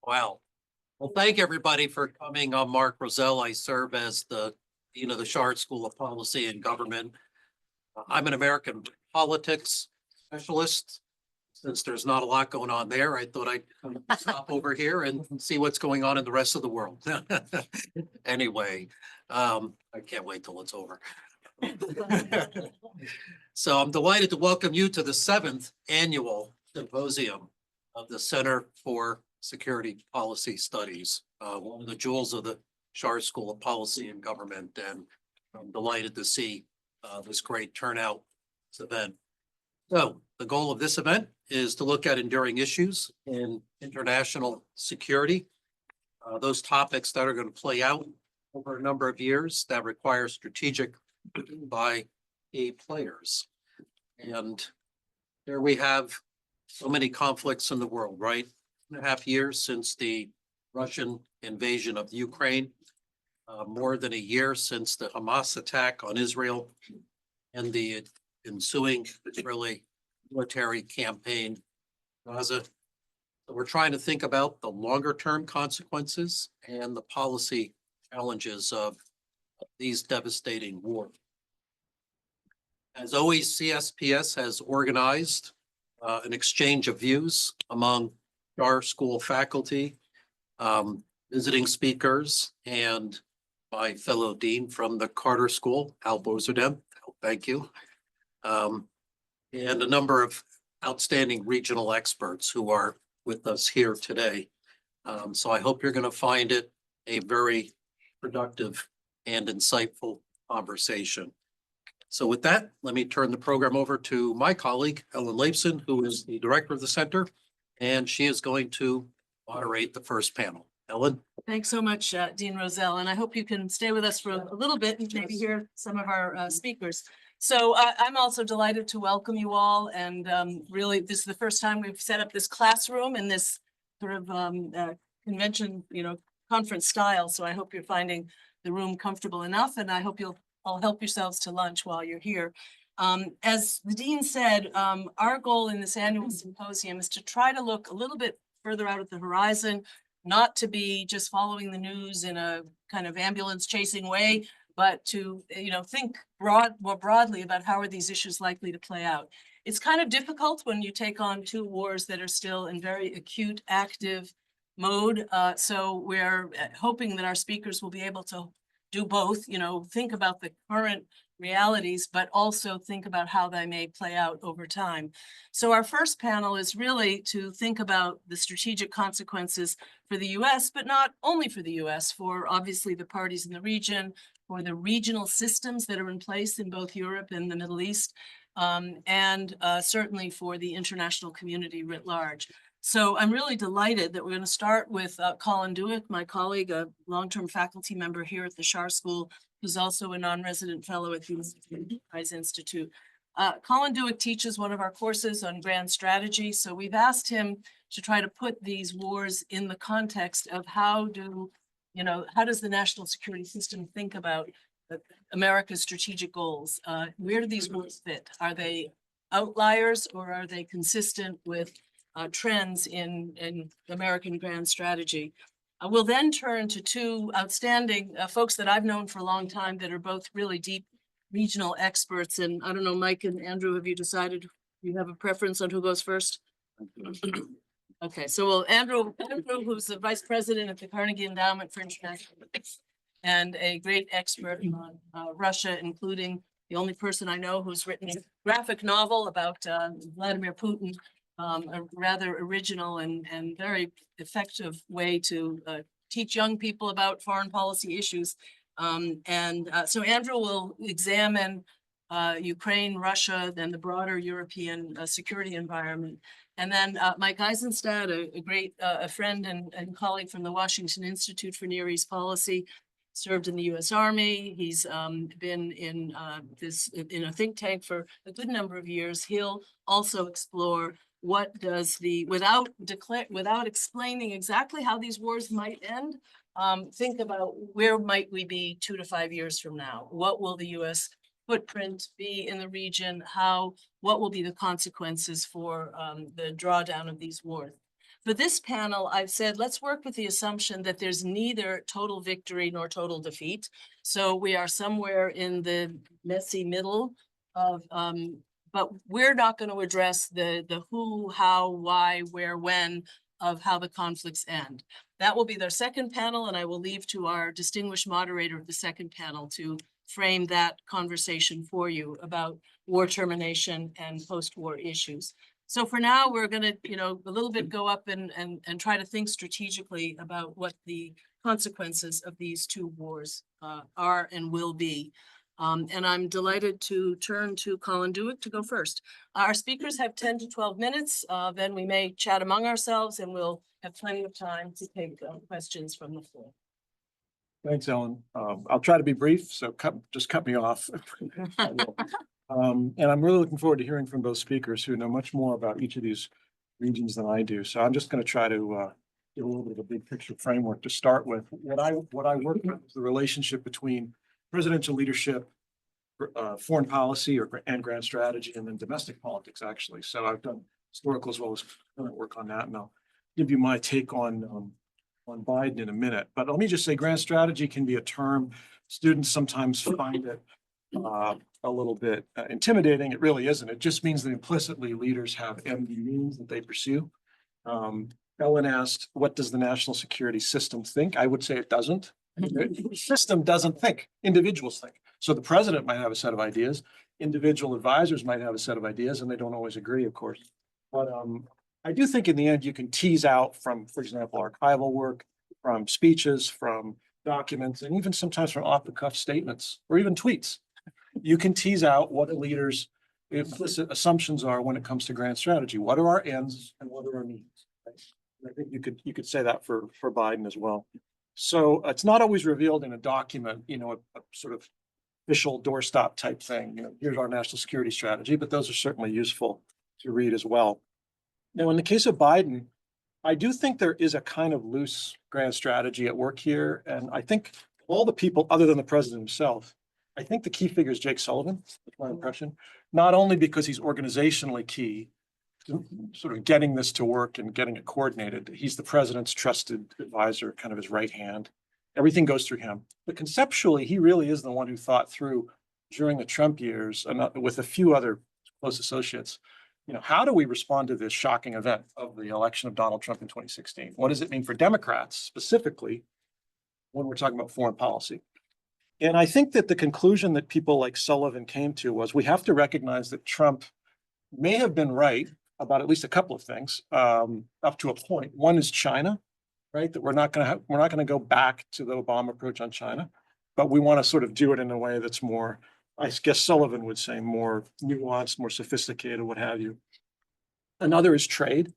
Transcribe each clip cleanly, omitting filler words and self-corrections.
Wow. Well, thank everybody for coming. I'm Mark Roselle. I serve as the Dean of the Shard School of Policy and Government. I'm an American politics specialist. Since there's not a lot going on there, I thought I'd stop over here and see what's going on in the rest of the world. Anyway, I can't wait till it's over. So I'm delighted to welcome you to the 7th annual Symposium of the Center for Security Policy Studies, one of the jewels of the Shard School of Policy and Government. And I'm delighted to see this great turnout this event. So the goal of this event is to look at enduring issues in international security, those topics that are going to play out over a number of years that require strategic by key players. And there we have so many conflicts in the world, right? 2.5 years since the Russian invasion of Ukraine, more than a year since the Hamas attack on Israel and the ensuing Israeli military campaign in Gaza. So we're trying to think about the longer term consequences and the policy challenges of these devastating wars. As always, CSPS has organized an exchange of views among our school faculty, visiting speakers, and my fellow dean from the Carter School, Al Bozardem. Thank you. And a number of outstanding regional experts who are with us here today. So I hope you're going to find it a very productive and insightful conversation. So with that, let me turn the program over to my colleague, Ellen Leibson, who is the director of the center, and she is going to moderate the first panel. Ellen? Thanks so much, Dean Roselle, and I hope you can stay with us for a little bit and maybe hear some of our speakers. So I'm also delighted to welcome you all, and really this is the first time we've set up this classroom in this sort of convention, conference style. So I hope you're finding the room comfortable enough, and I hope you'll all help yourselves to lunch while you're here. As the dean said, our goal in this annual symposium is to try to look a little bit further out at the horizon, not to be just following the news in a kind of ambulance chasing way, but to think more broadly about how are these issues likely to play out. It's kind of difficult when you take on two wars that are still in very acute, active mode. So we're hoping that our speakers will be able to do both, think about the current realities, but also think about how they may play out over time. So our first panel is really to think about the strategic consequences for the US, but not only for the US, for obviously the parties in the region, for the regional systems that are in place in both Europe and the Middle East, and certainly for the international community writ large. So I'm really delighted that we're going to start with Colin Duick, my colleague, a long-term faculty member here at the Shar School, who's also a non-resident fellow at the Enterprise Institute. Colin Duick teaches one of our courses on grand strategy. So we've asked him to try to put these wars in the context of how does the national security system think about America's strategic goals? Where do these wars fit? Are they outliers or are they consistent with trends in American grand strategy? We'll then turn to two outstanding folks that I've known for a long time that are both really deep regional experts. And I don't know, Mike and Andrew, have you decided you have a preference on who goes first? Okay, so well, Andrew, who's the vice president at the Carnegie Endowment for International Peace and a great expert on Russia, including the only person I know who's written a graphic novel about Vladimir Putin. A rather original and very effective way to teach young people about foreign policy issues. So Andrew will examine Ukraine, Russia, then the broader European security environment. And then Mike Eisenstadt, a great friend and colleague from the Washington Institute for Near East Policy, served in the U.S. Army. He's been in a think tank for a good number of years. He'll also explore what does without explaining exactly how these wars might end, think about where might we be 2 to 5 years from now? What will the U.S. footprint be in the region? What will be the consequences for the drawdown of these wars? For this panel, I've said, let's work with the assumption that there's neither total victory nor total defeat. So we are somewhere in the messy middle of, but we're not going to address the who, how, why, where, when of how the conflicts end. That will be their second panel, and I will leave to our distinguished moderator of the second panel to frame that conversation for you about war termination and post-war issues. So for now, we're going to, a little bit go up and try to think strategically about what the consequences of these two wars are and will be. And I'm delighted to turn to Colin Dewick to go first. Our speakers have 10 to 12 minutes. Then we may chat among ourselves and we'll have plenty of time to take questions from the floor. Thanks, Ellen. I'll try to be brief, so just cut me off. And I'm really looking forward to hearing from both speakers who know much more about each of these regions than I do. So I'm just going to try to give a little bit of a big picture framework to start with. What I work with is the relationship between presidential leadership, foreign policy and grand strategy, and then domestic politics, actually. So I've done historical as well as current work on that, and I'll give you my take on Biden in a minute. But let me just say, grand strategy can be a term. Students sometimes find it a little bit intimidating. It really isn't. It just means that implicitly leaders have end means that they pursue. Ellen asked, what does the national security system think? I would say it doesn't. The system doesn't think, individuals think. So the president might have a set of ideas, individual advisors might have a set of ideas, and they don't always agree, of course. But I do think in the end, you can tease out from, for example, archival work, from speeches, from documents, and even sometimes from off-the-cuff statements, or even tweets. You can tease out what a leader's implicit assumptions are when it comes to grand strategy. What are our ends and what are our means? I think you could say that for Biden as well. So it's not always revealed in a document, a sort of official doorstop type thing. Here's our national security strategy, but those are certainly useful to read as well. Now, in the case of Biden, I do think there is a kind of loose grand strategy at work here. And I think all the people other than the president himself, I think the key figure is Jake Sullivan, that's my impression, not only because he's organizationally key, sort of getting this to work and getting it coordinated. He's the president's trusted advisor, kind of his right hand. Everything goes through him. But conceptually, he really is the one who thought through during the Trump years, and with a few other close associates, how do we respond to this shocking event of the election of Donald Trump in 2016? What does it mean for Democrats specifically when we're talking about foreign policy? And I think that the conclusion that people like Sullivan came to was we have to recognize that Trump may have been right about at least a couple of things up to a point. One is China, right? That we're not going to go back to the Obama approach on China, but we want to sort of do it in a way that's more, I guess Sullivan would say, more nuanced, more sophisticated, what have you. Another is trade.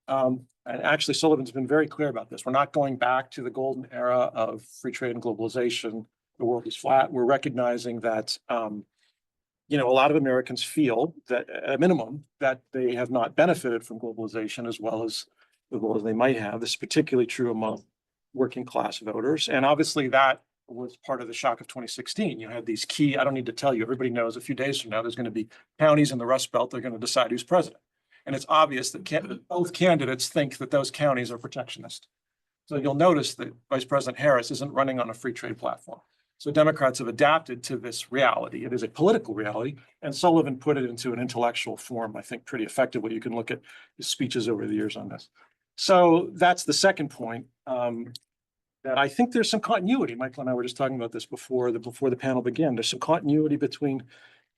And actually, Sullivan's been very clear about this. We're not going back to the golden era of free trade and globalization. The world is flat. We're recognizing that a lot of Americans feel that at a minimum that they have not benefited from globalization as well as they might have. This is particularly true among working class voters. And obviously that was part of the shock of 2016. You had these key, I don't need to tell you, everybody knows a few days from now, there's going to be counties in the Rust Belt that are going to decide who's president. And it's obvious that both candidates think that those counties are protectionist. So you'll notice that Vice President Harris isn't running on a free trade platform. So Democrats have adapted to this reality. It is a political reality, and Sullivan put it into an intellectual form, I think, pretty effectively. You can look at his speeches over the years on this. So that's the second point, that I think there's some continuity. Michael and I were just talking about this before the panel began. There's some continuity between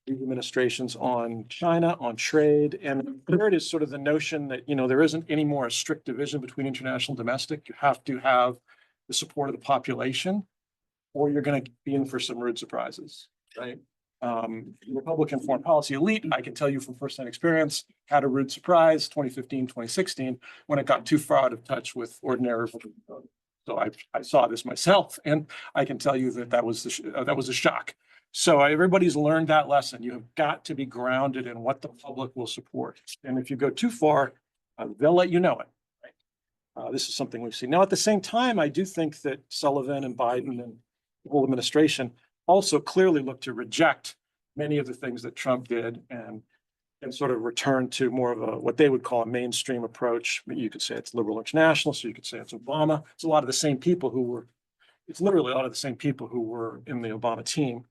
the administrations on China, on trade, and third is sort of the notion that, there isn't any more a strict division between international and domestic. You have to have the support of the population, or you're going to be in for some rude surprises, right? Republican foreign policy elite, I can tell you from firsthand experience, had a rude surprise 2015, 2016, when it got too far out of touch with ordinary Republican voters. So I saw this myself, and I can tell you that was a shock. So everybody's learned that lesson. You have got to be grounded in what the public will support. And if you go too far, they'll let you know it. Right? This is something we've seen. Now, at the same time, I do think that Sullivan and Biden and the whole administration also clearly look to reject many of the things that Trump did and and sort of return to more of a, what they would call a mainstream approach. You could say it's liberal international, so you could say it's Obama. It's a lot of the same people who were, it's literally a lot of the same people who were in the Obama team,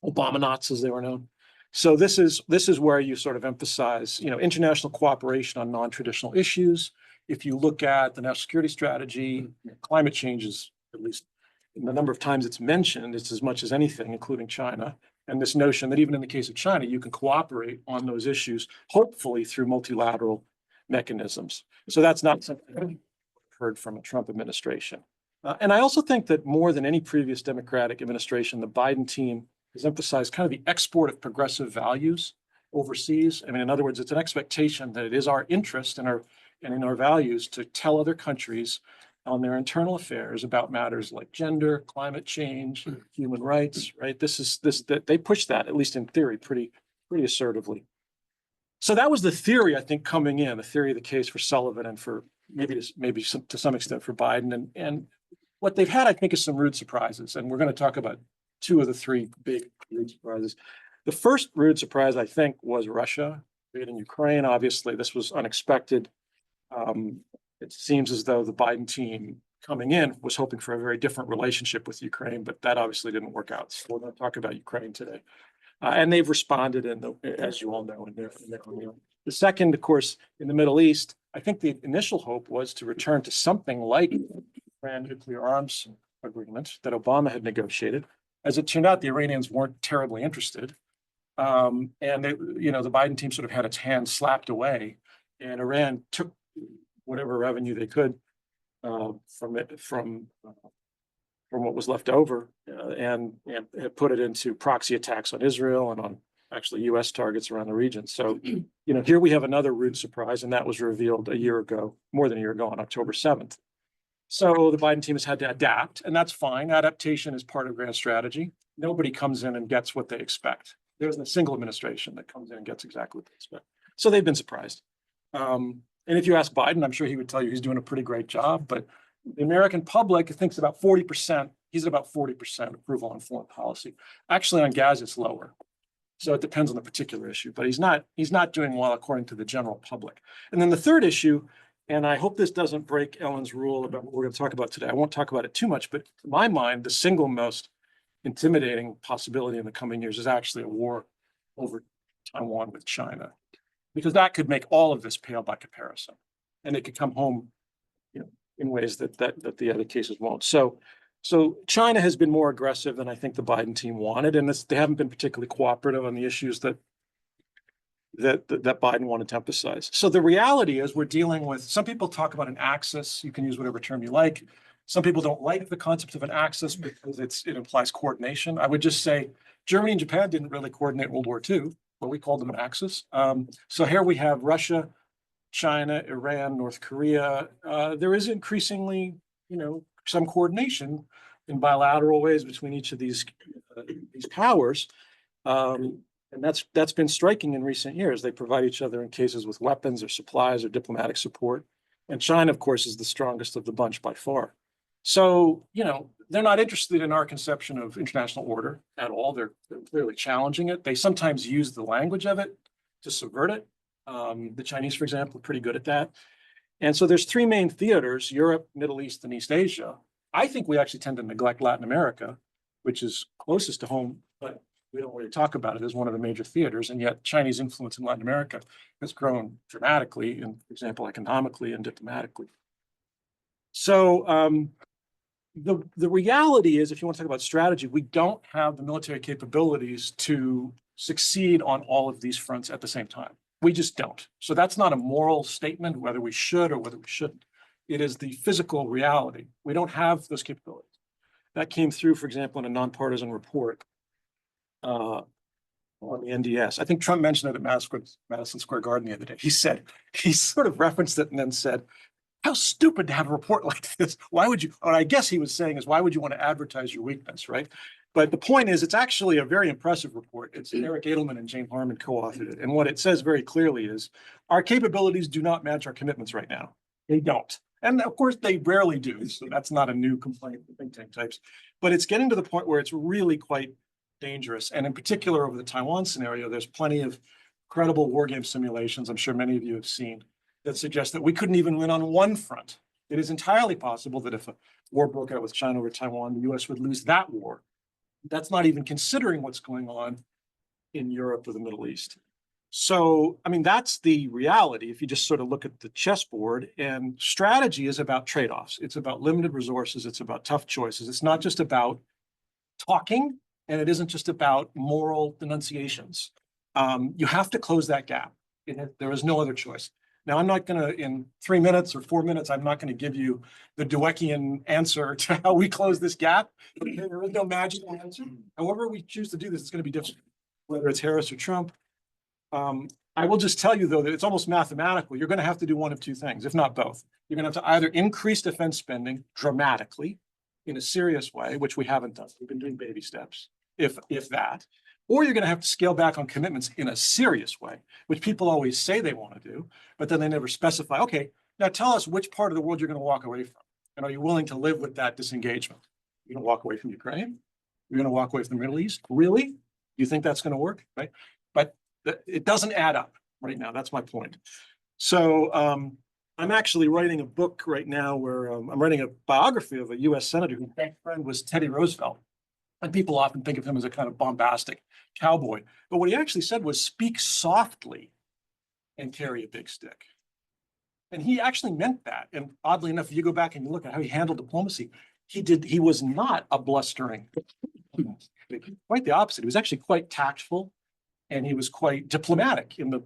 Obama-Knots as they were known. So this is where you sort of emphasize, international cooperation on non-traditional issues. If you look at the national security strategy, climate change is, at least in the number of times it's mentioned, it's as much as anything, including China. And this notion that even in the case of China, you can cooperate on those issues, hopefully through multilateral mechanisms. So that's not something I've heard from a Trump administration. And I also think that more than any previous Democratic administration, the Biden team has emphasized kind of the export of progressive values overseas. I mean, in other words, it's an expectation that it is our interest and in our values to tell other countries on their internal affairs about matters like gender, climate change, human rights, right? That they push that, at least in theory, pretty assertively. So that was the theory, I think, coming in, the theory of the case for Sullivan and for maybe to some extent for Biden. And what they've had, I think, is some rude surprises. And we're going to talk about two of the three big rude surprises. The first rude surprise, I think, was Russia invading Ukraine. Obviously, this was unexpected. It seems as though the Biden team coming in was hoping for a very different relationship with Ukraine, but that obviously didn't work out. So we're going to talk about Ukraine today. And they've responded, as you all know, in their The second, of course, in the Middle East, I think the initial hope was to return to something like Iran nuclear arms agreement that Obama had negotiated. As it turned out, the Iranians weren't terribly interested. And the Biden team sort of had its hand slapped away, and Iran took whatever revenue they could from what was left over and put it into proxy attacks on Israel and on actually U.S. targets around the region. So, here we have another rude surprise, and that was revealed more than a year ago, on October 7th. So the Biden team has had to adapt, and that's fine. Adaptation is part of grand strategy. Nobody comes in and gets what they expect. There isn't a single administration that comes in and gets exactly what they expect. So they've been surprised. And if you ask Biden, I'm sure he would tell you he's doing a pretty great job, but the American public thinks about 40%, he's at about 40% approval on foreign policy. Actually, on gas, it's lower. So it depends on the particular issue, but he's not doing well according to the general public. And then the third issue, and I hope this doesn't break Ellen's rule about what we're going to talk about today. I won't talk about it too much, but to my mind, the single most intimidating possibility in the coming years is actually a war over Taiwan with China, because that could make all of this pale by comparison, and it could come home, in ways that the other cases won't. So China has been more aggressive than I think the Biden team wanted, and they haven't been particularly cooperative on the issues that Biden wanted to emphasize. So the reality is we're dealing with, some people talk about an axis. You can use whatever term you like. Some people don't like the concept of an axis because it implies coordination. I would just say Germany and Japan didn't really coordinate World War II, but we called them an axis. So here we have Russia, China, Iran, North Korea. There is increasingly, some coordination in bilateral ways between each of these powers. And that's been striking in recent years. They provide each other in cases with weapons or supplies or diplomatic support. And China, of course, is the strongest of the bunch by far. So, they're not interested in our conception of international order at all. They're clearly challenging it. They sometimes use the language of it to subvert it. The Chinese, for example, are pretty good at that. And so there's three main theaters: Europe, Middle East, and East Asia. I think we actually tend to neglect Latin America, which is closest to home, but we don't really talk about it as one of the major theaters. And yet Chinese influence in Latin America has grown dramatically, for example, economically and diplomatically. So the reality is, if you want to talk about strategy, we don't have the military capabilities to succeed on all of these fronts at the same time. We just don't. So that's not a moral statement, whether we should or whether we shouldn't. It is the physical reality. We don't have those capabilities. That came through, for example, in a nonpartisan report on the NDS. I think Trump mentioned it at Madison Square Garden the other day. He sort of referenced it and then said, how stupid to have a report like this. Why would you, or I guess he was saying is, why would you want to advertise your weakness, right? But the point is, it's actually a very impressive report. It's Eric Edelman and Jane Harmon co-authored it. And what it says very clearly is our capabilities do not match our commitments right now. They don't. And of course, they rarely do. So that's not a new complaint for think tank types. But it's getting to the point where it's really quite dangerous. And in particular, over the Taiwan scenario, there's plenty of credible war game simulations, I'm sure many of you have seen, that suggest that we couldn't even win on one front. It is entirely possible that if a war broke out with China over Taiwan, the US would lose that war. That's not even considering what's going on in Europe or the Middle East. So, I mean, that's the reality if you just sort of look at the chessboard. And strategy is about trade-offs. It's about limited resources. It's about tough choices. It's not just about talking, and it isn't just about moral denunciations. You have to close that gap. There is no other choice. Now, I'm not going to, in 3 minutes or 4 minutes, I'm not going to give you the Dweckian answer to how we close this gap. There is no magical answer. However we choose to do this, it's going to be different, whether it's Harris or Trump. I will just tell you, though, that it's almost mathematical. You're going to have to do one of two things, if not both. You're going to have to either increase defense spending dramatically in a serious way, which we haven't done. We've been doing baby steps, if that, or you're going to have to scale back on commitments in a serious way, which people always say they want to do, but then they never specify, okay, now tell us which part of the world you're going to walk away from. And are you willing to live with that disengagement? You're going to walk away from Ukraine? You're going to walk away from the Middle East? Really? You think that's going to work? Right? But it doesn't add up right now. That's my point. So I'm actually writing a book right now where I'm writing a biography of a US senator whose best friend was Teddy Roosevelt. And people often think of him as a kind of bombastic cowboy. But what he actually said was speak softly and carry a big stick. And he actually meant that. And oddly enough, if you go back and you look at how he handled diplomacy, he was not a blustering, quite the opposite. He was actually quite tactful, and he was quite diplomatic in the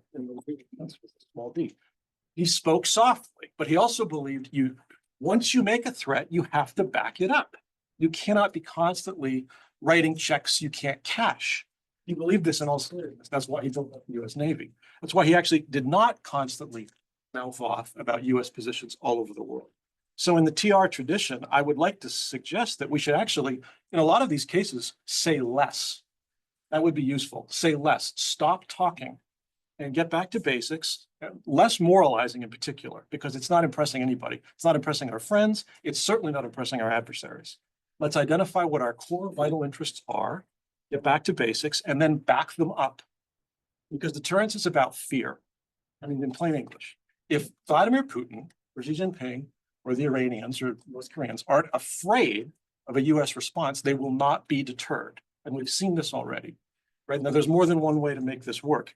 small d. He spoke softly, but he also believed once you make a threat, you have to back it up. You cannot be constantly writing checks you can't cash. He believed this in all seriousness. That's why he built up the US Navy. That's why he actually did not constantly mouth off about US positions all over the world. So in the TR tradition, I would like to suggest that we should actually, in a lot of these cases, say less. That would be useful. Say less. Stop talking and get back to basics. Less moralizing in particular, because it's not impressing anybody. It's not impressing our friends. It's certainly not impressing our adversaries. Let's identify what our core vital interests are, get back to basics, and then back them up. Because deterrence is about fear. I mean, in plain English, if Vladimir Putin or Xi Jinping or the Iranians or North Koreans aren't afraid of a US response, they will not be deterred. And we've seen this already. Right now, there's more than one way to make this work.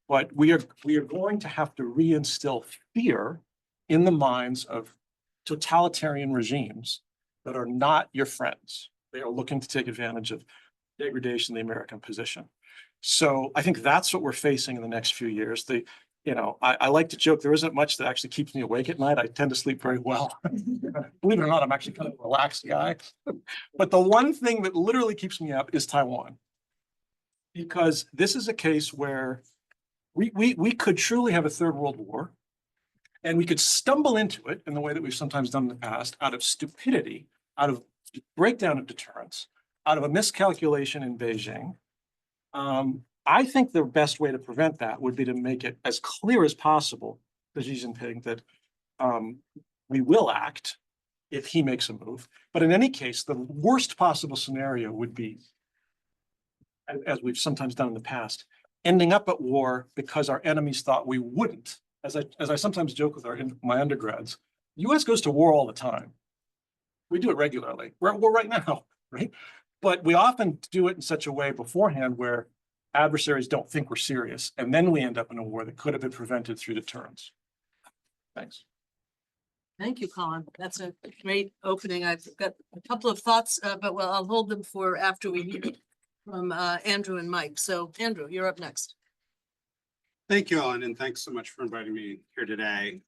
But we are going to have to reinstill fear in the minds of totalitarian regimes that are not your friends. They are looking to take advantage of degradation of the American position. So I think that's what we're facing in the next few years. I like to joke, there isn't much that actually keeps me awake at night. I tend to sleep very well. Believe it or not, I'm actually kind of a relaxed guy. But the one thing that literally keeps me up is Taiwan. Because this is a case where we could truly have a third world war, and we could stumble into it in the way that we've sometimes done in the past, out of stupidity, out of breakdown of deterrence, out of a miscalculation in Beijing. I think the best way to prevent that would be to make it as clear as possible to Xi Jinping that we will act if he makes a move. But in any case, the worst possible scenario would be, as we've sometimes done in the past, ending up at war because our enemies thought we wouldn't. As I sometimes joke with my undergrads, the US goes to war all the time. We do it regularly. We're at war right now, right? But we often do it in such a way beforehand where adversaries don't think we're serious, and then we end up in a war that could have been prevented through deterrence. Thanks. Thank you, Colin. That's a great opening. I've got a couple of thoughts, but I'll hold them for after we hear from Andrew and Mike. So Andrew, you're up next. Thank you, Ellen, and thanks so much for inviting me here today.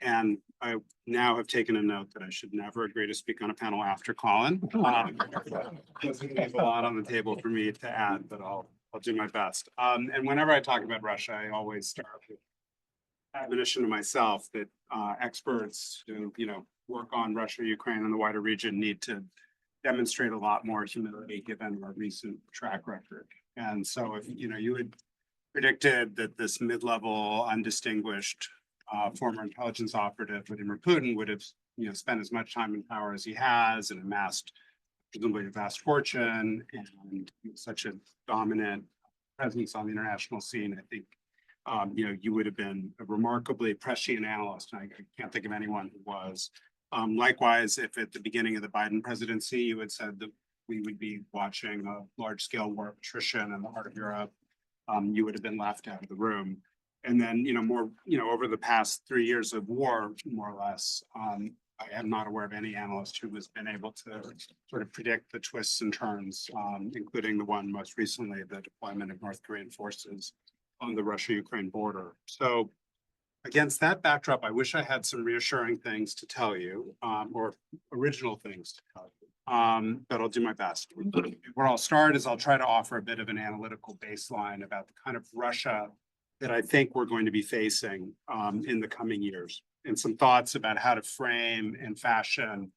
And I now have taken a note that I should never agree to speak on a panel after Colin. There's a lot on the table for me to add, but I'll do my best. And whenever I talk about Russia, I always start with admonition to myself that experts who work on Russia, Ukraine, and the wider region need to demonstrate a lot more humility given our recent track record. And so if you had predicted that this mid-level undistinguished former intelligence operative Vladimir Putin would have spent as much time and power as he has and amassed presumably a vast fortune and such a dominant presence on the international scene. I think, you would have been a remarkably prescient analyst. And I can't think of anyone who was. Likewise, if at the beginning of the Biden presidency, you had said that we would be watching a large scale war of attrition in the heart of Europe, you would have been left out of the room. And then, over the past 3 years of war, more or less, I am not aware of any analyst who has been able to sort of predict the twists and turns, including the one most recently, the deployment of North Korean forces on the Russia-Ukraine border. So against that backdrop, I wish I had some reassuring things to tell you, or original things to tell you, but I'll do my best. Where I'll start is I'll try to offer a bit of an analytical baseline about the kind of Russia that I think we're going to be facing in the coming years, and some thoughts about how to frame and fashion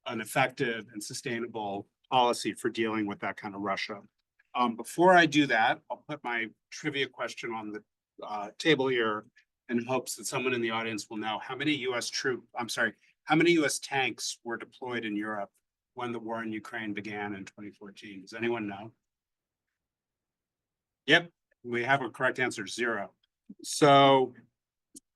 an effective and sustainable policy for dealing with that kind of Russia. Before I do that, I'll put my trivia question on the table here in hopes that someone in the audience will know how many how many US tanks were deployed in Europe when the war in Ukraine began in 2014? Does anyone know? Yep, we have a correct answer, 0. So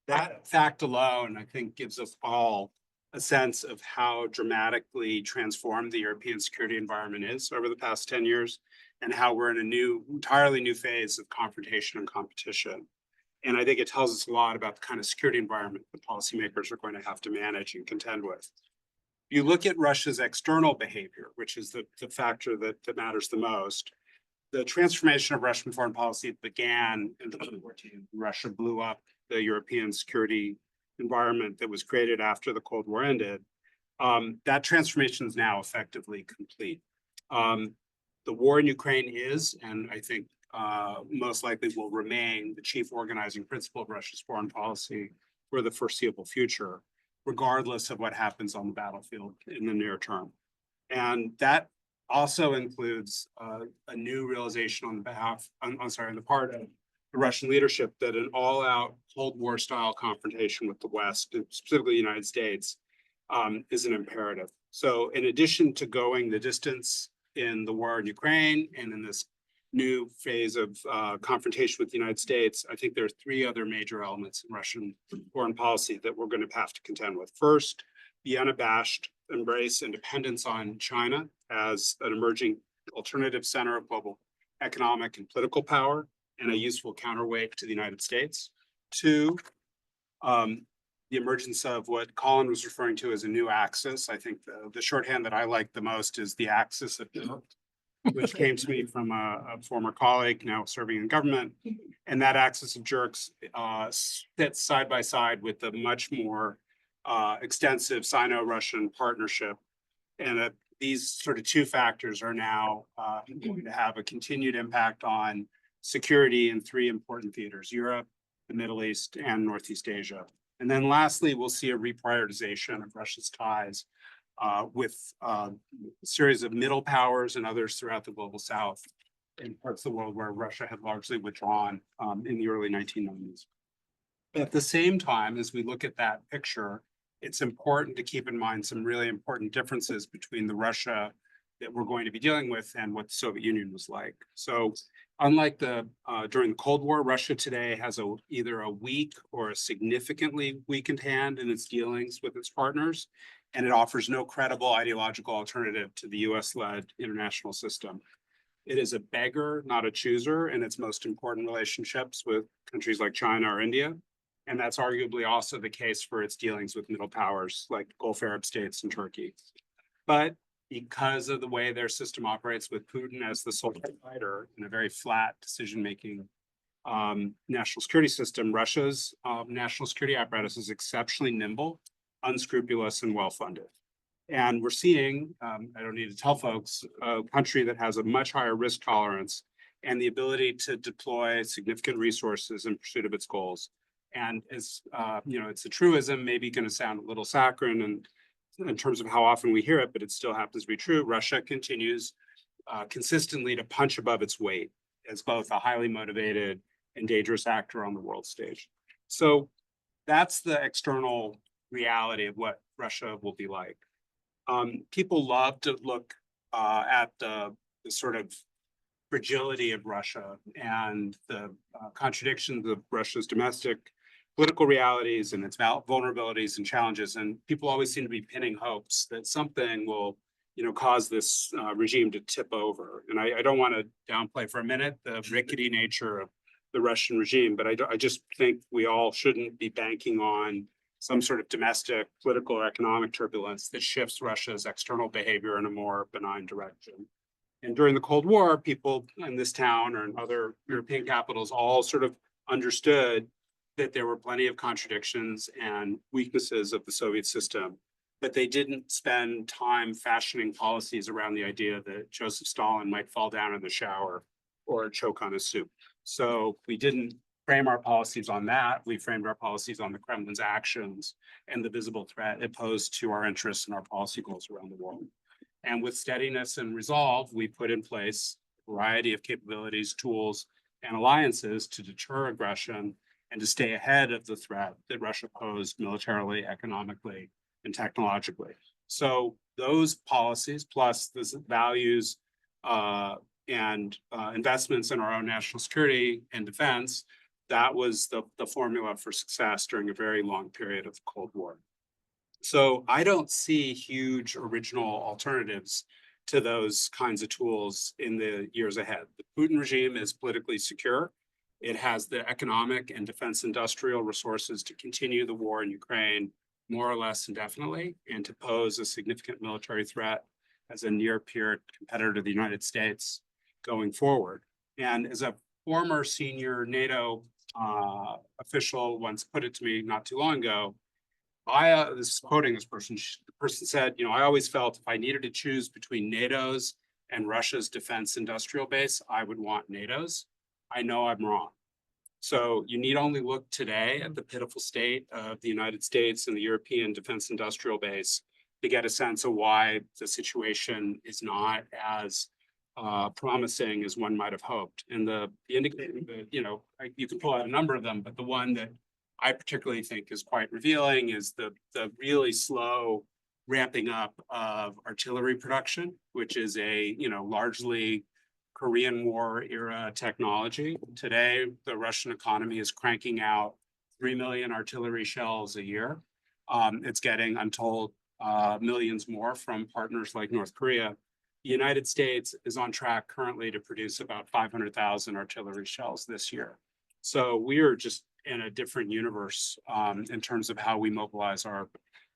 that fact alone, I think, gives us all a sense of how dramatically transformed the European security environment is over the past 10 years, and how we're in a entirely new phase of confrontation and competition. And I think it tells us a lot about the kind of security environment that policymakers are going to have to manage and contend with. If you look at Russia's external behavior, which is the factor that matters the most, the transformation of Russian foreign policy began in 2014. Russia blew up the European security environment that was created after the Cold War ended. That transformation is now effectively complete. The war in Ukraine is, and I think most likely will remain, the chief organizing principle of Russia's foreign policy for the foreseeable future, regardless of what happens on the battlefield in the near term. And that also includes a new realization on the part of the Russian leadership that an all-out Cold War style confrontation with the West, specifically the United States, is an imperative. So in addition to going the distance in the war in Ukraine and in this new phase of confrontation with the United States, I think there are 3 other major elements in Russian foreign policy that we're going to have to contend with. First, the unabashed embrace and dependence on China as an emerging alternative center of global economic and political power and a useful counterweight to the United States. 2, the emergence of what Colin was referring to as a new axis. I think the shorthand that I like the most is the axis of jerk, which came to me from a former colleague now serving in government. And that axis of jerks sits side by side with the much more extensive Sino-Russian partnership. And these sort of 2 factors are now going to have a continued impact on security in 3 important theaters: Europe, the Middle East, and Northeast Asia. And then lastly, we'll see a reprioritization of Russia's ties with a series of middle powers and others throughout the global South in parts of the world where Russia had largely withdrawn in the early 1990s. At the same time, as we look at that picture, it's important to keep in mind some really important differences between the Russia that we're going to be dealing with and what the Soviet Union was like. So unlike during the Cold War, Russia today has either a weak or a significantly weakened hand in its dealings with its partners, and it offers no credible ideological alternative to the US-led international system. It is a beggar, not a chooser, in its most important relationships with countries like China or India. And that's arguably also the case for its dealings with middle powers like Gulf Arab states and Turkey. But because of the way their system operates with Putin as the sole provider in a very flat decision-making national security system, Russia's national security apparatus is exceptionally nimble, unscrupulous, and well-funded. And we're seeing, I don't need to tell folks, a country that has a much higher risk tolerance and the ability to deploy significant resources in pursuit of its goals. And as it's a truism, maybe going to sound a little saccharine and in terms of how often we hear it, but it still happens to be true. Russia continues consistently to punch above its weight as both a highly motivated and dangerous actor on the world stage. So that's the external reality of what Russia will be like. People love to look at the sort of fragility of Russia and the contradictions of Russia's domestic political realities and its vulnerabilities and challenges. And people always seem to be pinning hopes that something will, cause this regime to tip over. And I don't want to downplay for a minute the rickety nature of the Russian regime, but I just think we all shouldn't be banking on some sort of domestic political or economic turbulence that shifts Russia's external behavior in a more benign direction. And during the Cold War, people in this town or in other European capitals all sort of understood that there were plenty of contradictions and weaknesses of the Soviet system, but they didn't spend time fashioning policies around the idea that Joseph Stalin might fall down in the shower or choke on his soup. So we didn't frame our policies on that. We framed our policies on the Kremlin's actions and the visible threat it posed to our interests and our policy goals around the world. And with steadiness and resolve, we put in place a variety of capabilities, tools, and alliances to deter aggression and to stay ahead of the threat that Russia posed militarily, economically, and technologically. So those policies, plus the values and investments in our own national security and defense, that was the formula for success during a very long period of the Cold War. So I don't see huge original alternatives to those kinds of tools in the years ahead. The Putin regime is politically secure. It has the economic and defense industrial resources to continue the war in Ukraine more or less indefinitely and to pose a significant military threat as a near-peer competitor to the United States going forward. And as a former senior NATO official once put it to me not too long ago, this is quoting this person, the person said, I always felt if I needed to choose between NATO's and Russia's defense industrial base, I would want NATO's. I know I'm wrong. So you need only look today at the pitiful state of the United States and the European defense industrial base to get a sense of why the situation is not as promising as one might have hoped. And the indicator that, you can pull out a number of them, but the one that I particularly think is quite revealing is the really slow ramping up of artillery production, which is a, largely Korean War era technology. Today, the Russian economy is cranking out 3 million artillery shells a year. It's getting untold millions more from partners like North Korea. The United States is on track currently to produce about 500,000 artillery shells this year. So we are just in a different universe in terms of how we mobilize our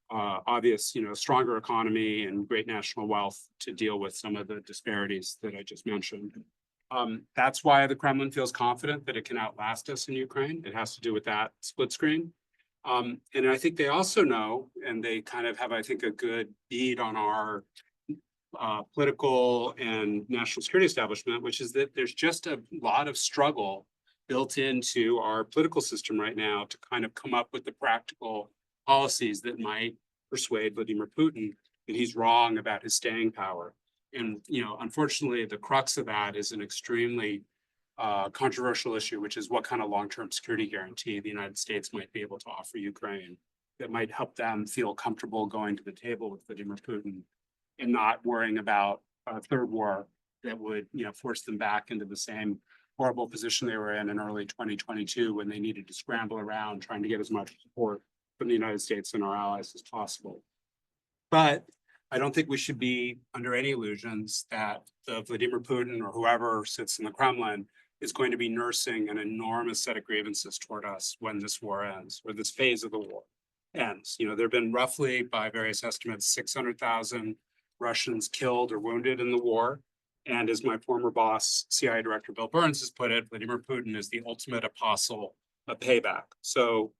obvious, stronger economy and great national wealth to deal with some of the disparities that I just mentioned. That's why the Kremlin feels confident that it can outlast us in Ukraine. It has to do with that split screen. And I think they also know, and they kind of have, I think, a good bead on our political and national security establishment, which is that there's just a lot of struggle built into our political system right now to kind of come up with the practical policies that might persuade Vladimir Putin that he's wrong about his staying power. And, unfortunately, the crux of that is an extremely controversial issue, which is what kind of long-term security guarantee the United States might be able to offer Ukraine that might help them feel comfortable going to the table with Vladimir Putin and not worrying about a third war that would, force them back into the same horrible position they were in early 2022 when they needed to scramble around trying to get as much support from the United States and our allies as possible. But I don't think we should be under any illusions that the Vladimir Putin or whoever sits in the Kremlin is going to be nursing an enormous set of grievances toward us when this war ends, or this phase of the war ends. There have been roughly, by various estimates, 600,000 Russians killed or wounded in the war. And as my former boss, CIA Director Bill Burns has put it, Vladimir Putin is the ultimate apostle of payback. So,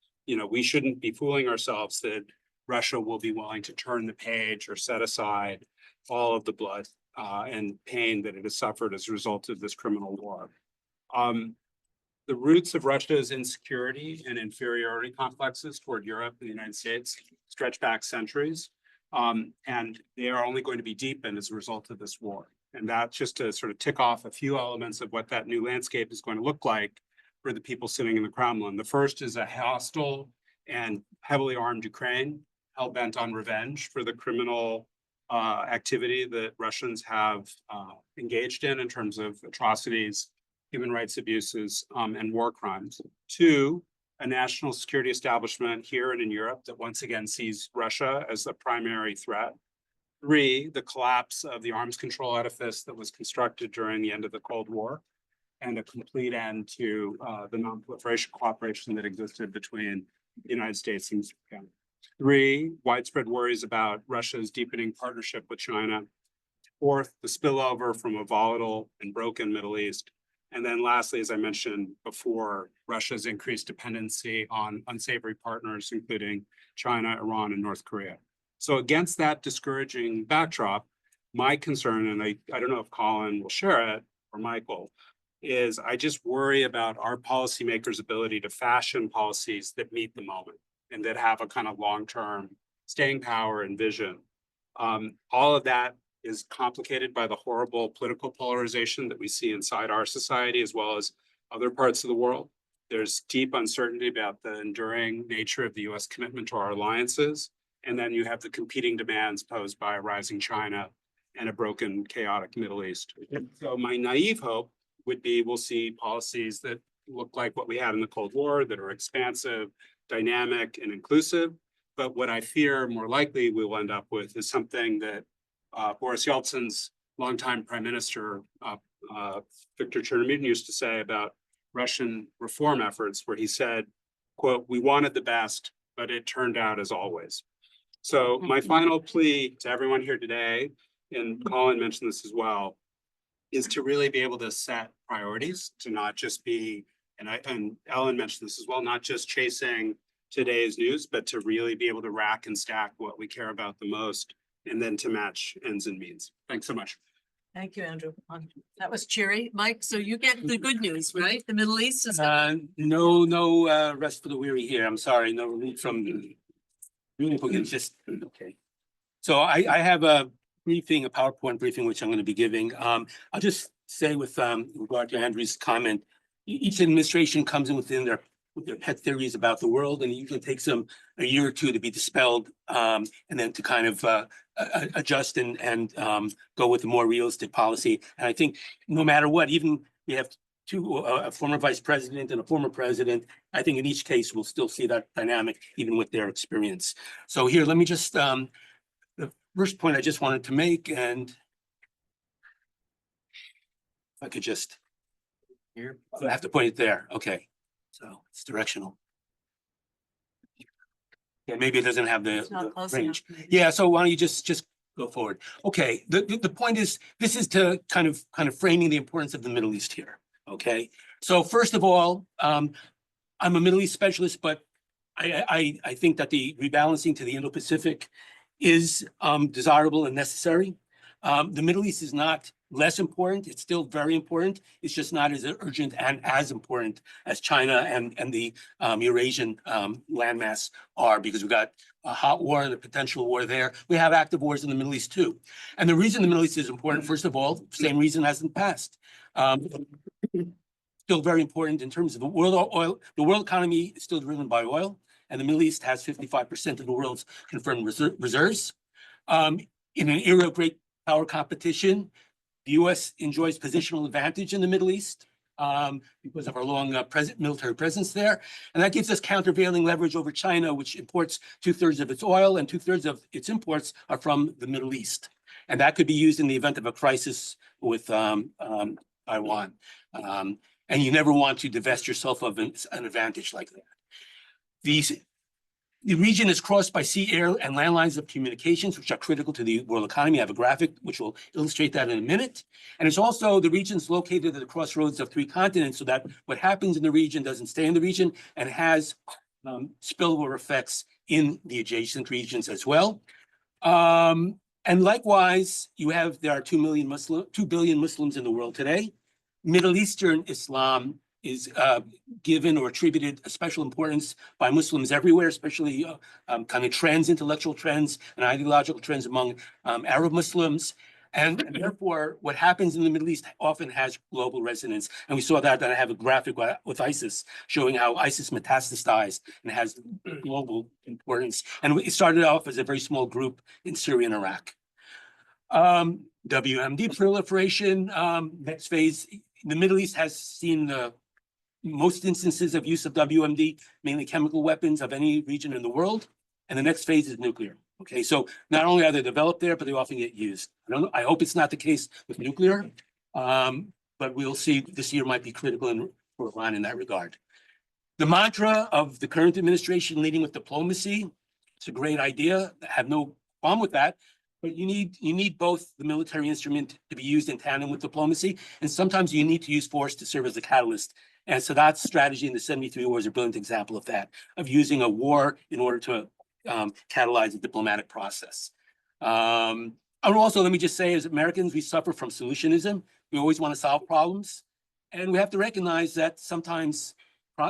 we shouldn't be fooling ourselves that Russia will be willing to turn the page or set aside all of the blood and pain that it has suffered as a result of this criminal war. The roots of Russia's insecurity and inferiority complexes toward Europe and the United States stretch back centuries, and they are only going to be deepened as a result of this war. And that's just to sort of tick off a few elements of what that new landscape is going to look like for the people sitting in the Kremlin. The first is a hostile and heavily armed Ukraine, hell-bent on revenge for the criminal activity that Russians have engaged in terms of atrocities, human rights abuses, and war crimes. Two, a national security establishment here and in Europe that once again sees Russia as the primary threat. Three, the collapse of the arms control edifice that was constructed during the end of the Cold War, and a complete end to the non-proliferation cooperation that existed between the United States and Japan. Three, widespread worries about Russia's deepening partnership with China. Fourth, the spillover from a volatile and broken Middle East. And then lastly, as I mentioned before, Russia's increased dependency on unsavory partners, including China, Iran, and North Korea. So against that discouraging backdrop, my concern, and I don't know if Colin will share it or Michael, is I just worry about our policymakers' ability to fashion policies that meet the moment and that have a kind of long-term staying power and vision. All of that is complicated by the horrible political polarization that we see inside our society as well as other parts of the world. There's deep uncertainty about the enduring nature of the US commitment to our alliances. And then you have the competing demands posed by a rising China and a broken, chaotic Middle East. So my naive hope would be we'll see policies that look like what we had in the Cold War, that are expansive, dynamic, and inclusive. But what I fear more likely we will end up with is something that Boris Yeltsin's longtime prime minister, Viktor Chernomyrdin, used to say about Russian reform efforts, where he said, quote, "We wanted the best, but it turned out as always." So my final plea to everyone here today, and Colin mentioned this as well, is to really be able to set priorities, to not just be, and Ellen mentioned this as well, not just chasing today's news, but to really be able to rack and stack what we care about the most, and then to match ends and means. Thanks so much. Thank you, Andrew. That was cheery. Mike, so you get the good news, right? The Middle East is. No rest for the weary here. I'm sorry, no relief from the. It's just, okay. So I have a briefing, a PowerPoint briefing, which I'm going to be giving. I'll just say with regard to Andrew's comment, each administration comes in with their pet theories about the world, and it usually takes them a year or two to be dispelled, and then to kind of adjust and go with a more realistic policy. And I think no matter what, even we have a former vice president and a former president, I think in each case we'll still see that dynamic, even with their experience. So here, let me just, the first point I just wanted to make, and if I could just, here, I have to point it there. Okay, so it's directional. Yeah, maybe it doesn't have It's not the close range. enough. Yeah, so why don't you just go forward? Okay, the point is, this is to kind of framing the importance of the Middle East here. Okay, so first of all, I'm a Middle East specialist, but I think that the rebalancing to the Indo-Pacific is desirable and necessary. The Middle East is not less important. It's still very important. It's just not as urgent and as important as China and the Eurasian landmass are, because we've got a hot war and a potential war there. We have active wars in the Middle East too. And the reason the Middle East is important, first of all, same reason as in the past. Still very important in terms of the world oil. The world economy is still driven by oil, and the Middle East has 55% of the world's confirmed reserves. In an era of great power competition, the U.S. enjoys positional advantage in the Middle East because of our long military presence there. And that gives us countervailing leverage over China, which imports 2/3 of its oil, and 2/3 of its imports are from the Middle East. And that could be used in the event of a crisis with Taiwan. And you never want to divest yourself of an advantage like that. The region is crossed by sea, air, and land lines of communications, which are critical to the world economy. I have a graphic which will illustrate that in a minute. And it's also, the region's located at the crossroads of 3 continents, so that what happens in the region doesn't stay in the region and has spillover effects in the adjacent regions as well. And likewise, there are 2 billion Muslims in the world today. Middle Eastern Islam is given or attributed a special importance by Muslims everywhere, especially kind of trends, intellectual trends and ideological trends among Arab Muslims. And therefore, what happens in the Middle East often has global resonance. And we saw that, and I have a graphic with ISIS showing how ISIS metastasized and has global importance. And it started off as a very small group in Syria and Iraq. WMD proliferation, next phase, the Middle East has seen the most instances of use of WMD, mainly chemical weapons of any region in the world. And the next phase is nuclear. Okay, so not only are they developed there, but they often get used. I hope it's not the case with nuclear, but we'll see. This year might be critical for Iran in that regard. The mantra of the current administration, leading with diplomacy, it's a great idea. I have no problem with that. But you need both the military instrument to be used in tandem with diplomacy, and sometimes you need to use force to serve as a catalyst. And so that strategy in the 73 war is a brilliant example of that, of using a war in order to catalyze the diplomatic process. And also, let me just say, as Americans, we suffer from solutionism. We always want to solve problems. And we have to recognize that sometimes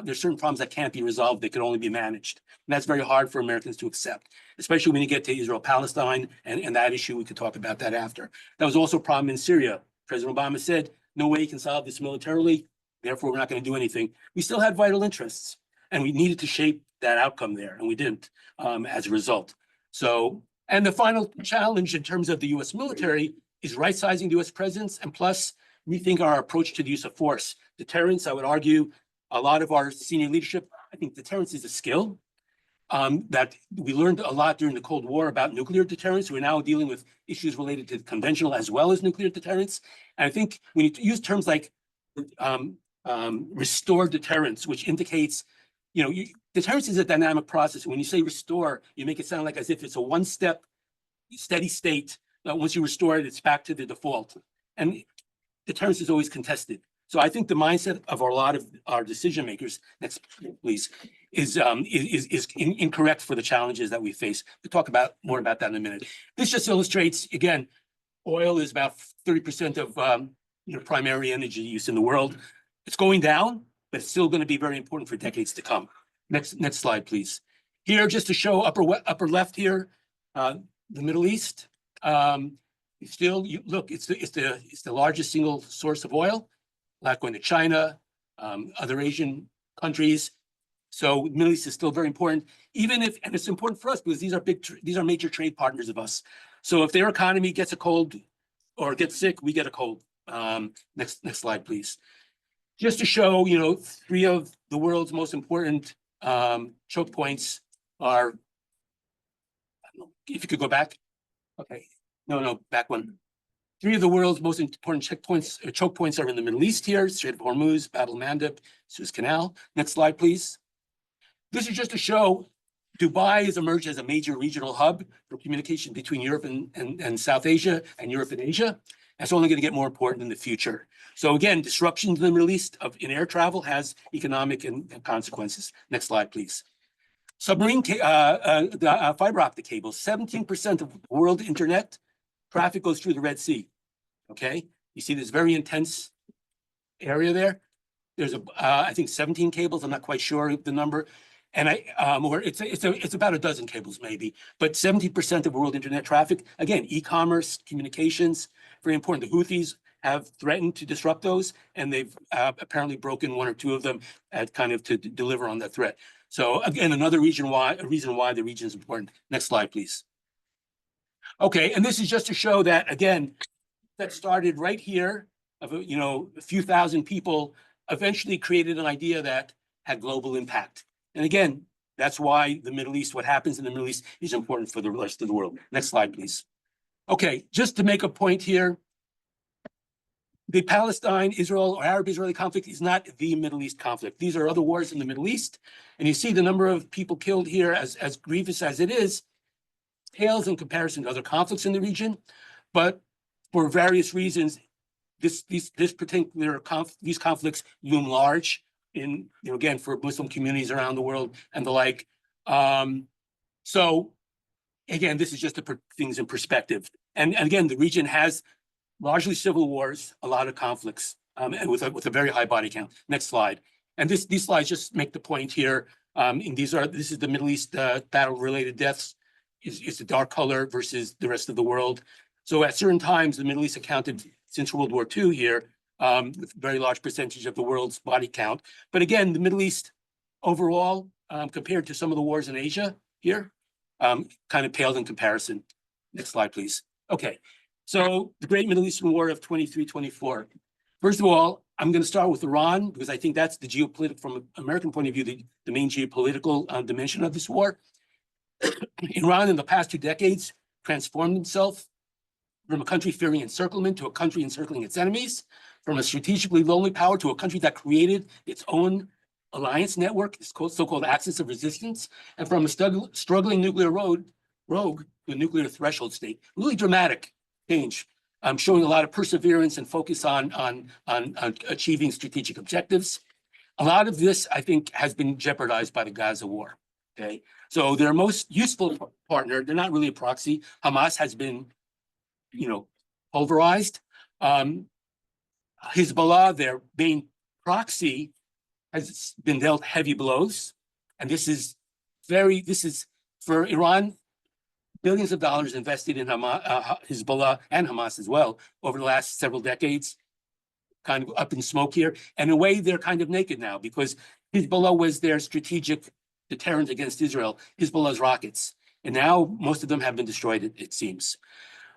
there's certain problems that can't be resolved, they can only be managed. And that's very hard for Americans to accept, especially when you get to Israel-Palestine and that issue. We could talk about that after. That was also a problem in Syria. President Obama said, no way you can solve this militarily, therefore we're not going to do anything. We still had vital interests, and we needed to shape that outcome there, and we didn't as a result. So, and the final challenge in terms of the US military is right-sizing the US presence, and plus rethink our approach to the use of force. Deterrence, I would argue, a lot of our senior leadership, I think deterrence is a skill that we learned a lot during the Cold War about nuclear deterrence. We're now dealing with issues related to conventional as well as nuclear deterrence. And I think when you use terms like restore deterrence, which indicates, deterrence is a dynamic process. When you say restore, you make it sound like as if it's a one-step steady state. Once you restore it, it's back to the default. And deterrence is always contested. So I think the mindset of a lot of our decision makers, next please, is incorrect for the challenges that we face. We'll talk more about that in a minute. This just illustrates, again, oil is about 30% of primary energy use in the world. It's going down, but it's still going to be very important for decades to come. Next slide, please. Here, just to show upper left here, the Middle East. Still, look, it's the largest single source of oil. Not going to China, other Asian countries. So the Middle East is still very important, and it's important for us because these are major trade partners of us. So if their economy gets a cold or gets sick, we get a cold. Next slide, please. Just to show, 3 of the world's most important choke points are, if you could go back. Okay, no, back one. 3 of the world's most important choke points are in the Middle East here: Strait of Hormuz, Bab el-Mandeb, Suez Canal. Next slide, please. This is just to show Dubai has emerged as a major regional hub for communication between Europe and South Asia and Europe and Asia. That's only going to get more important in the future. So again, disruptions in the Middle East in air travel has economic and consequences. Next slide, please. Submarine fiber optic cables, 17% of world internet traffic goes through the Red Sea. Okay, you see this very intense area there. There's I think 17 cables. I'm not quite sure the number, and it's about a dozen cables maybe. But 70% of world internet traffic, again, e-commerce, communications, very important. The Houthis have threatened to disrupt those, and they've apparently broken 1 or 2 of them to deliver on that threat. So again, another reason why the region is important. Next slide, please. Okay, and this is just to show that, again, that started right here of a few thousand people eventually created an idea that had global impact. And again, that's why the Middle East, what happens in the Middle East is important for the rest of the world. Next slide, please. Okay, just to make a point here, the Palestine-Israel or Arab-Israeli conflict is not the Middle East conflict. These are other wars in the Middle East. And you see the number of people killed here, as grievous as it is, pales in comparison to other conflicts in the region. But for various reasons, these conflicts loom large again, for Muslim communities around the world and the like. So again, this is just to put things in perspective. And again, the region has largely civil wars, a lot of conflicts, and with a very high body count. Next slide. And these slides just make the point here. This is the Middle East battle-related deaths. Is the dark color versus the rest of the world. So at certain times, the Middle East accounted since World War II here with a very large percentage of the world's body count. But again, the Middle East overall, compared to some of the wars in Asia here, kind of paled in comparison. Next slide, please. Okay. So the Great Middle Eastern War of 23-24. First of all, I'm going to start with Iran because I think that's the geopolitical, from an American point of view, the main geopolitical dimension of this war. Iran in the past 2 decades transformed itself from a country fearing encirclement to a country encircling its enemies, from a strategically lonely power to a country that created its own alliance network, this so-called axis of resistance, and from a struggling nuclear rogue to a nuclear threshold state. Really dramatic change, showing a lot of perseverance and focus on achieving strategic objectives. A lot of this, I think, has been jeopardized by the Gaza war. Okay, so their most useful partner, they're not really a proxy. Hamas has been, pulverized. Hezbollah, their main proxy, has been dealt heavy blows. And this is for Iran, billions of dollars invested in Hezbollah and Hamas as well over the last several decades, kind of up in smoke here. And in a way, they're kind of naked now because Hezbollah was their strategic deterrent against Israel, Hezbollah's rockets. And now most of them have been destroyed, it seems.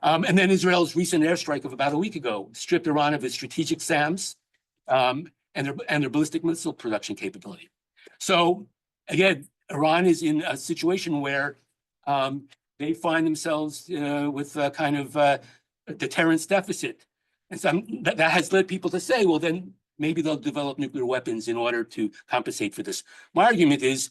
And then Israel's recent airstrike of about a week ago stripped Iran of its strategic SAMs and their ballistic missile production capability. So again, Iran is in a situation where they find themselves with a kind of a deterrence deficit. And so that has led people to say, well, then maybe they'll develop nuclear weapons in order to compensate for this. My argument is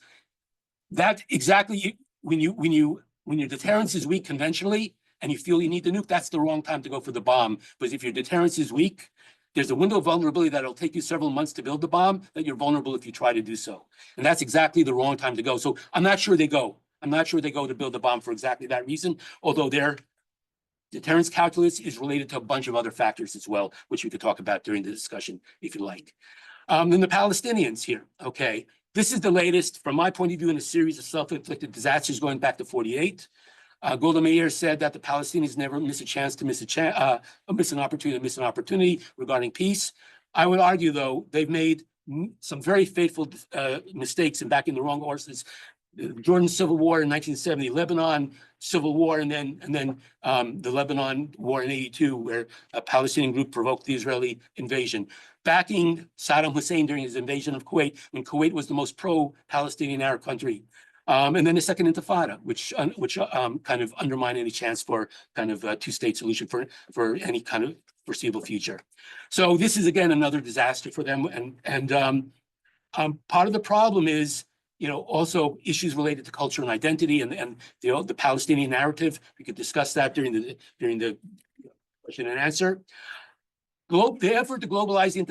that exactly when your deterrence is weak conventionally, and you feel you need the nuke, that's the wrong time to go for the bomb. Because if your deterrence is weak, there's a window of vulnerability that'll take you several months to build the bomb, that you're vulnerable if you try to do so. And that's exactly the wrong time to go. So I'm not sure they go. I'm not sure they go to build the bomb for exactly that reason, although their deterrence calculus is related to a bunch of other factors as well, which we could talk about during the discussion if you like. Then the Palestinians here, okay. This is the latest, from my point of view, in a series of self-inflicted disasters going back to 48. Golda Meir said that the Palestinians never miss a chance to miss an opportunity regarding peace. I would argue, though, they've made some very fateful mistakes in backing the wrong horses. The Jordan Civil War in 1970, Lebanon Civil War, and then the Lebanon War in 82, where a Palestinian group provoked the Israeli invasion. Backing Saddam Hussein during his invasion of Kuwait, when Kuwait was the most pro-Palestinian Arab country. And then the Second Intifada, which kind of undermined any chance for kind of a two-state solution for any kind of foreseeable future. So this is again another disaster for them, and part of the problem is also issues related to culture and identity, and the Palestinian narrative. We could discuss that during the question and answer. The effort to globalize the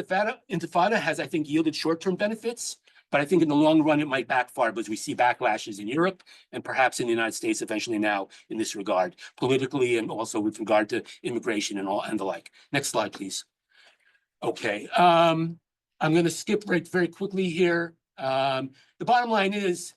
Intifada has, I think, yielded short-term benefits. But I think in the long run, it might backfire because we see backlashes in Europe and perhaps in the United States eventually now in this regard, politically and also with regard to immigration and the like. Next slide, please. Okay, I'm going to skip very quickly here. The bottom line is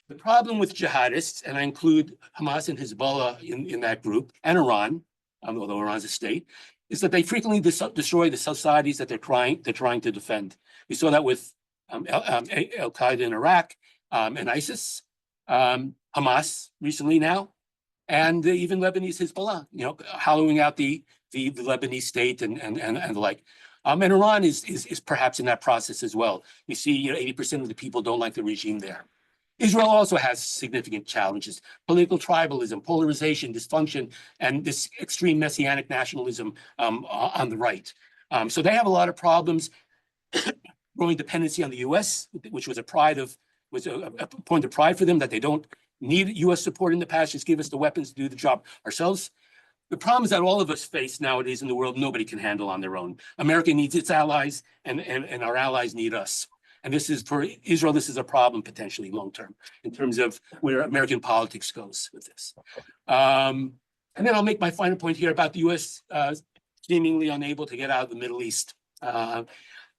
the problem with jihadists, and I include Hamas and Hezbollah in that group, and Iran, although Iran's a state, is that they frequently destroy the societies that they're trying to defend. We saw that with Al-Qaeda in Iraq and ISIS, Hamas recently now, and even Lebanese Hezbollah, hollowing out the Lebanese state and the like. And Iran is perhaps in that process as well. You see, 80% of the people don't like the regime there. Israel also has significant challenges: political tribalism, polarization, dysfunction, and this extreme messianic nationalism on the right. So they have a lot of problems. Growing dependency on the U.S., which was a point of pride for them, that they don't need U.S. support in the past, just give us the weapons to do the job ourselves. The problem is that all of us face nowadays in the world, nobody can handle on their own. America needs its allies, and our allies need us. And this is, for Israel, this is a problem potentially long-term in terms of where American politics goes with this. And then I'll make my final point here about the U.S. Seemingly unable to get out of the Middle East.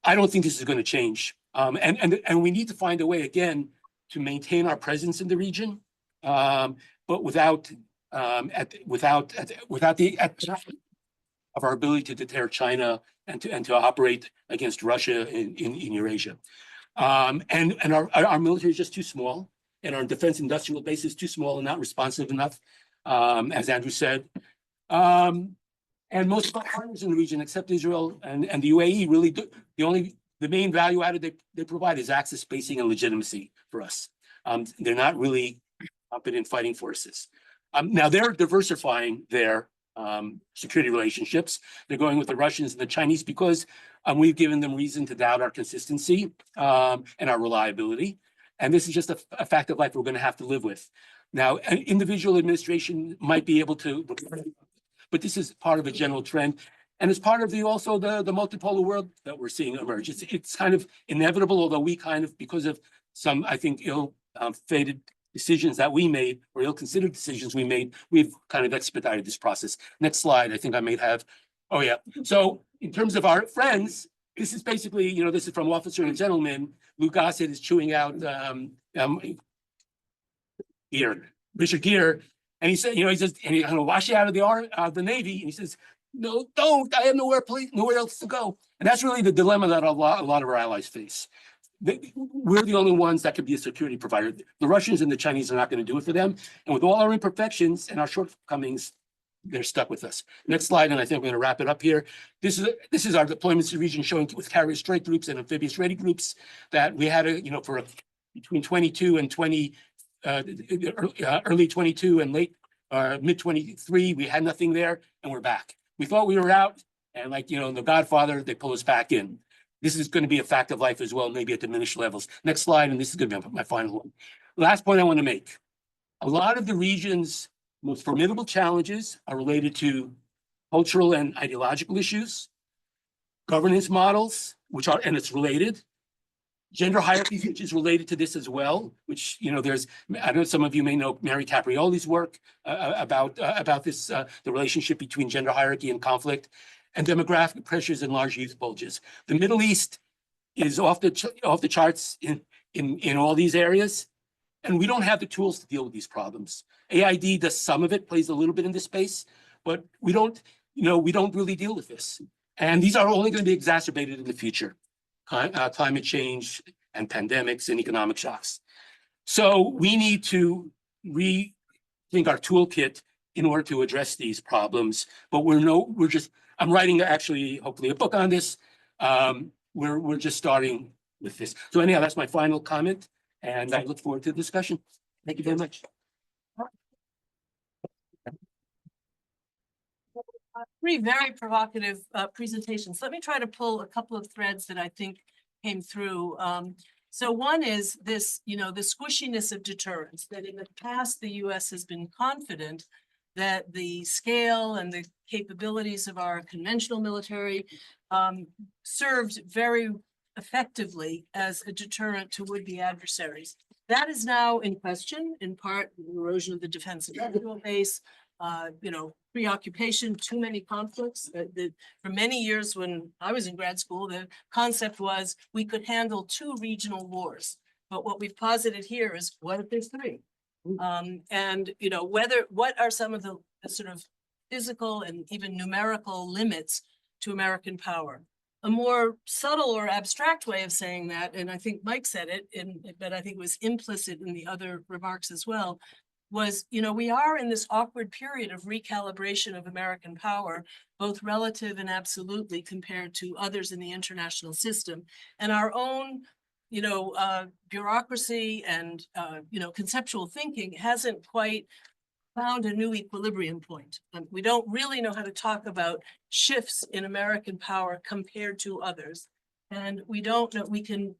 I don't think this is going to change. And we need to find a way, again, to maintain our presence in the region, but without the of our ability to deter China and to operate against Russia in Eurasia. And our military is just too small, and our defense industrial base is too small and not responsive enough, as Andrew said. And most of our partners in the region, except Israel and the UAE, really do, the main value added they provide is access, spacing, and legitimacy for us. They're not really competent fighting forces. Now they're diversifying their security relationships. They're going with the Russians and the Chinese because we've given them reason to doubt our consistency and our reliability. And this is just a fact of life we're going to have to live with. Now, an individual administration might be able to, but this is part of a general trend. And it's part of the multipolar world that we're seeing emerge. It's kind of inevitable, although we kind of, because of some, I think, ill-fated decisions that we made, or ill-considered decisions we made, we've kind of expedited this process. Next slide, I think I may have. Oh, yeah. So in terms of our friends, this is basically, you know, this is from Officer and Gentleman. Lou Gossett is chewing out Richard Gere. And he said, you know, he says, and he's going to wash you out of the Navy. And he says, no, don't. I have nowhere else to go. And that's really the dilemma that a lot of our allies face. We're the only ones that could be a security provider. The Russians and the Chinese are not going to do it for them. And with all our imperfections and our shortcomings, they're stuck with us. Next slide, and I think we're going to wrap it up here. This is our deployments to the region, showing with carrier strike groups and amphibious ready groups that we had between 22 and early 22 and late mid 23, we had nothing there, and we're back. We thought we were out, and like, in The Godfather, they pull us back in. This is going to be a fact of life as well, maybe at diminished levels. Next slide, and this is going to be my final one. Last point I want to make. A lot of the region's most formidable challenges are related to cultural and ideological issues, governance models, and it's related, gender hierarchies, which is related to this as well, which, I know some of you may know Mary Caprioli's work about this, the relationship between gender hierarchy and conflict, and demographic pressures and large youth bulges. The Middle East is off the charts in all these areas, and we don't have the tools to deal with these problems. AID does some of it, plays a little bit in this space, but we don't really deal with this. And these are only going to be exacerbated in the future. Climate change and pandemics and economic shocks. So we need to rethink our toolkit in order to address these problems. But I'm writing actually, hopefully, a book on this. We're just starting with this. So anyhow, that's my final comment, and I look forward to the discussion. Thank you very much. Three very provocative presentations. Let me try to pull a couple of threads that I think came through. So one is this, the squishiness of deterrence, that in the past, the US has been confident that the scale and the capabilities of our conventional military served very effectively as a deterrent to would-be adversaries. That is now in question, in part, the erosion of the defense industrial base, preoccupation, too many conflicts. For many years when I was in grad school, the concept was we could handle 2 regional wars. But what we've posited here is, what if there's 3? What are some of the sort of physical and even numerical limits to American power? A more subtle or abstract way of saying that, and I think Mike said it, but I think it was implicit in the other remarks as well, was, we are in this awkward period of recalibration of American power, both relative and absolutely compared to others in the international system. And our own, bureaucracy and, conceptual thinking hasn't quite found a new equilibrium point. We don't really know how to talk about shifts in American power compared to others. And we don't know, we can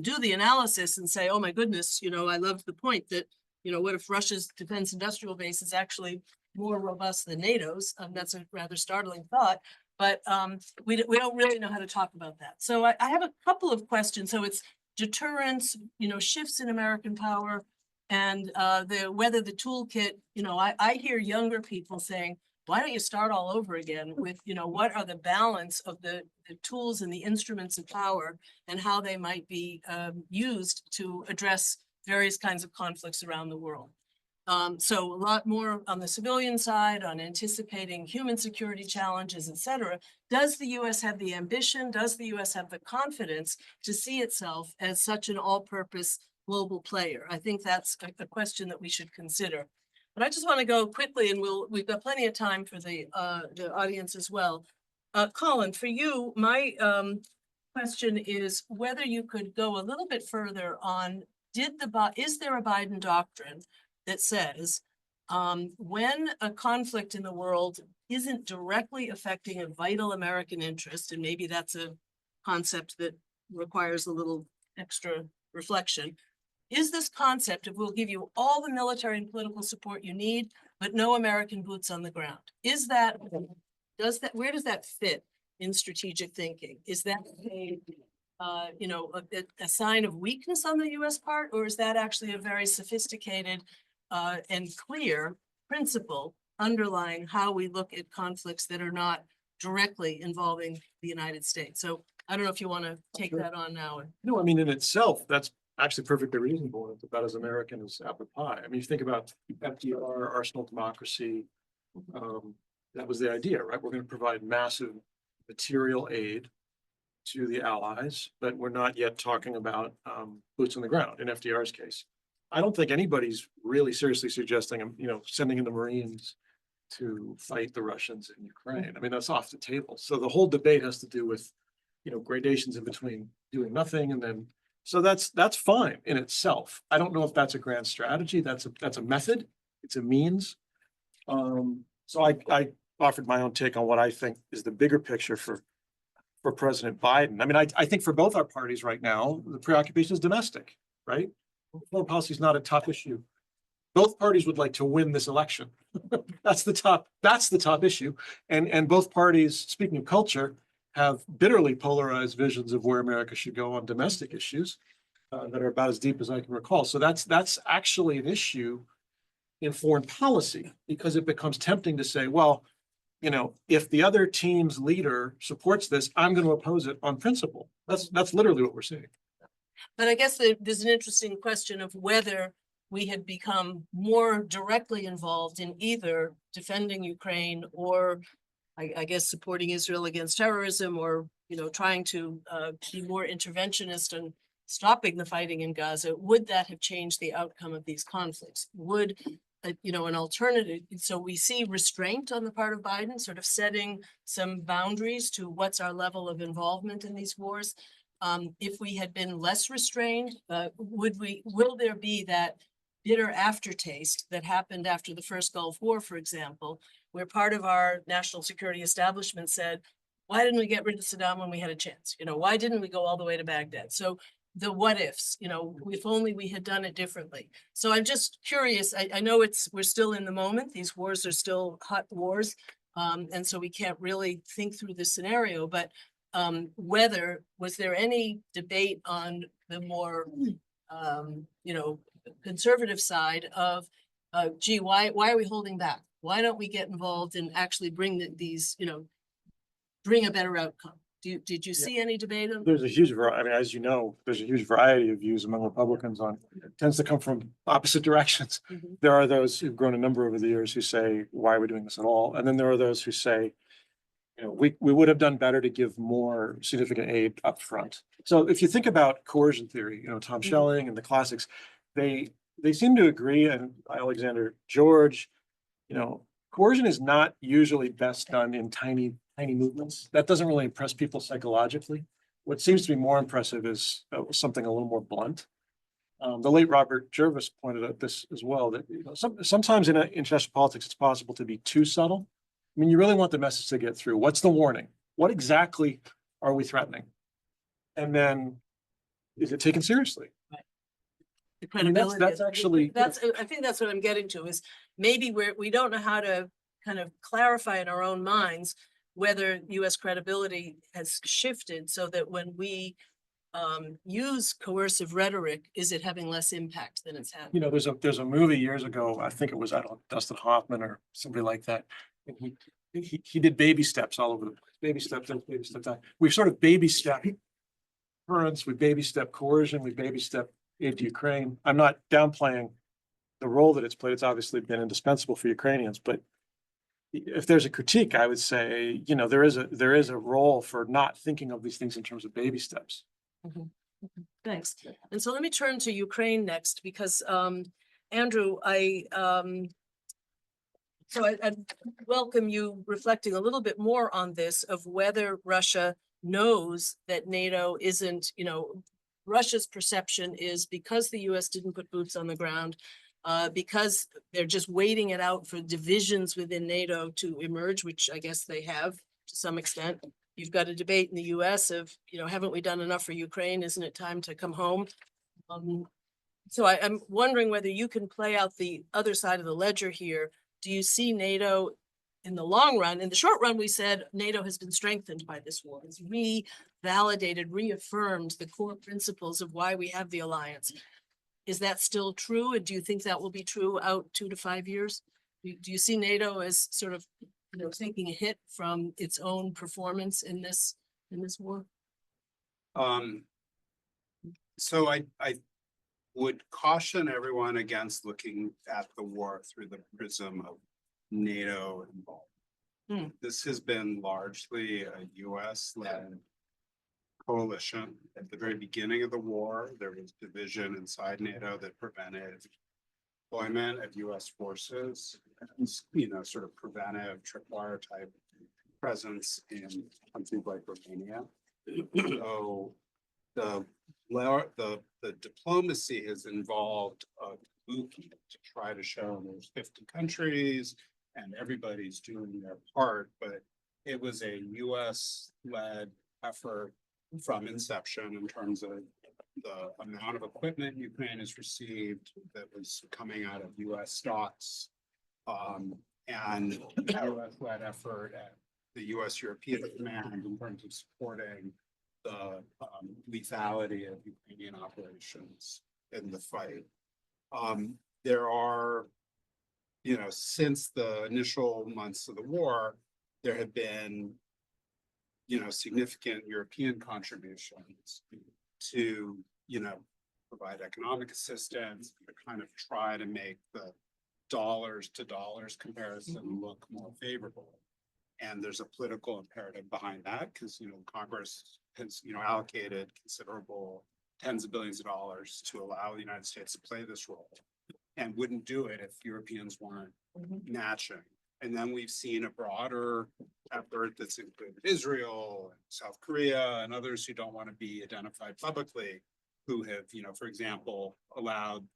do the analysis and say, oh my goodness, I love the point that, what if Russia's defense industrial base is actually more robust than NATO's? That's a rather startling thought, but we don't really know how to talk about that. So I have a couple of questions. So it's deterrence, shifts in American power, and whether the toolkit, I hear younger people saying, why don't you start all over again with, what are the balance of the tools and the instruments of power and how they might be used to address various kinds of conflicts around the world. So a lot more on the civilian side, on anticipating human security challenges, et cetera. Does the US have the ambition? Does the US have the confidence to see itself as such an all-purpose global player? I think that's a question that we should consider. But I just want to go quickly and we've got plenty of time for the audience as well. Colin, for you, my question is whether you could go a little bit further on, is there a Biden doctrine that says when a conflict in the world isn't directly affecting a vital American interest, and maybe that's a concept that requires a little extra reflection, is this concept of we'll give you all the military and political support you need, but no American boots on the ground? Is that, where does that fit in strategic thinking? Is that a sign of weakness on the US part, or is that actually a very sophisticated and clear principle underlying how we look at conflicts that are not directly involving the United States? So I don't know if you want to take Sure. that on now. No, I mean, in itself, that's actually perfectly reasonable. It's about as American as apple pie. I mean, you think about FDR, Arsenal Democracy. That was the idea, right? We're going to provide massive material aid to the allies, but we're not yet talking about boots on the ground in FDR's case. I don't think anybody's really seriously suggesting, sending in the Marines to fight the Russians in Ukraine. I mean, that's off the table. So the whole debate has to do with, gradations in between doing nothing and then, so that's fine in itself. I don't know if that's a grand strategy. That's a method. It's a means. So I offered my own take on what I think is the bigger picture for President Biden. I mean, I think for both our parties right now, the preoccupation is domestic, right? Foreign policy is not a top issue. Both parties would like to win this election. That's the top issue. And both parties, speaking of culture, have bitterly polarized visions of where America should go on domestic issues that are about as deep as I can recall. So that's actually an issue in foreign policy, because it becomes tempting to say, well, if the other team's leader supports this, I'm going to oppose it on principle. That's literally what we're saying. But I guess there's an interesting question of whether we had become more directly involved in either defending Ukraine or I guess supporting Israel against terrorism, or, trying to be more interventionist and stopping the fighting in Gaza. Would that have changed the outcome of these conflicts? Would, an alternative, so we see restraint on the part of Biden, sort of setting some boundaries to what's our level of involvement in these wars. If we had been less restrained, will there be that bitter aftertaste that happened after the first Gulf War, for example, where part of our national security establishment said, why didn't we get rid of Saddam when we had a chance? Why didn't we go all the way to Baghdad? So the what ifs, if only we had done it differently. So I'm just curious. I know we're still in the moment. These wars are still hot wars. And so we can't really think through this scenario, but was there any debate on the more, conservative side of, gee, why are we holding back? Why don't we get involved and actually bring bring a better outcome? Did you see any debate on? There's a huge variety. I mean, as you know, there's a huge variety of views among Republicans on, it tends to come from opposite directions. Mhm. There are those who've grown a number over the years who say, why are we doing this at all? And then there are those who say, we would have done better to give more significant aid up front. So if you think about coercion theory, Tom Schelling and the classics, they seem to agree, and Alexander George, coercion is not usually best done in tiny movements. That doesn't really impress people psychologically. What seems to be more impressive is something a little more blunt. The late Robert Jervis pointed out this as well, that sometimes in international politics, it's possible to be too subtle. I mean, you really want the message to get through. What's the warning? What exactly are we threatening? And then, is it taken seriously? The I mean, credibility. that's actually. I think that's what I'm getting to, is maybe we don't know how to kind of clarify in our own minds whether US credibility has shifted so that when we use coercive rhetoric, is it having less impact than it's had? There's a movie years ago, I think it was, Dustin Hoffman or somebody like that. And he did baby steps all over the place. Baby steps, baby steps. We sort of baby step currents, we baby step coercion, we baby step aid to Ukraine. I'm not downplaying the role that it's played. It's obviously been indispensable for Ukrainians, but if there's a critique, I would say, there is a role for not thinking of these things in terms of baby steps. Mhm. Mhm. Thanks. And so let me turn to Ukraine next, because Andrew, So I'd welcome you reflecting a little bit more on this of whether Russia knows that NATO isn't, Russia's perception is because the US didn't put boots on the ground, because they're just waiting it out for divisions within NATO to emerge, which I guess they have to some extent. You've got a debate in the US of, haven't we done enough for Ukraine? Isn't it time to come home? So I'm wondering whether you can play out the other side of the ledger here. Do you see NATO in the long run? In the short run, we said NATO has been strengthened by this war. It's revalidated, reaffirmed the core principles of why we have the alliance. Is that still true? And do you think that will be true out 2 to 5 years? Do you see NATO as sort of, taking a hit from its own performance in this war? So I would caution everyone against looking at the war through the prism of NATO involvement. This has been largely a US-led coalition. At the very beginning of the war, there was division inside NATO that prevented deployment of US forces, sort of preventive tripwire type presence in countries like Romania. So the diplomacy has involved a kabuki to try to show there's 50 countries and everybody's doing their part, but it was a US-led effort from inception in terms of the amount of equipment Ukraine has received that was coming out of US stocks, and US-led effort at the US European Command in terms of supporting the lethality of Ukrainian operations in the fight. There are, since the initial months of the war, there have been, significant European contributions to, provide economic assistance, to kind of try to make the dollars to dollars comparison look more favorable. And there's a political imperative behind that because, Congress has, allocated considerable tens of billions of dollars to allow the United States to play this role and wouldn't do it if Europeans weren't matching. And then we've seen a broader effort that's included Israel, South Korea, and others who don't want to be identified publicly, who have, for example, allowed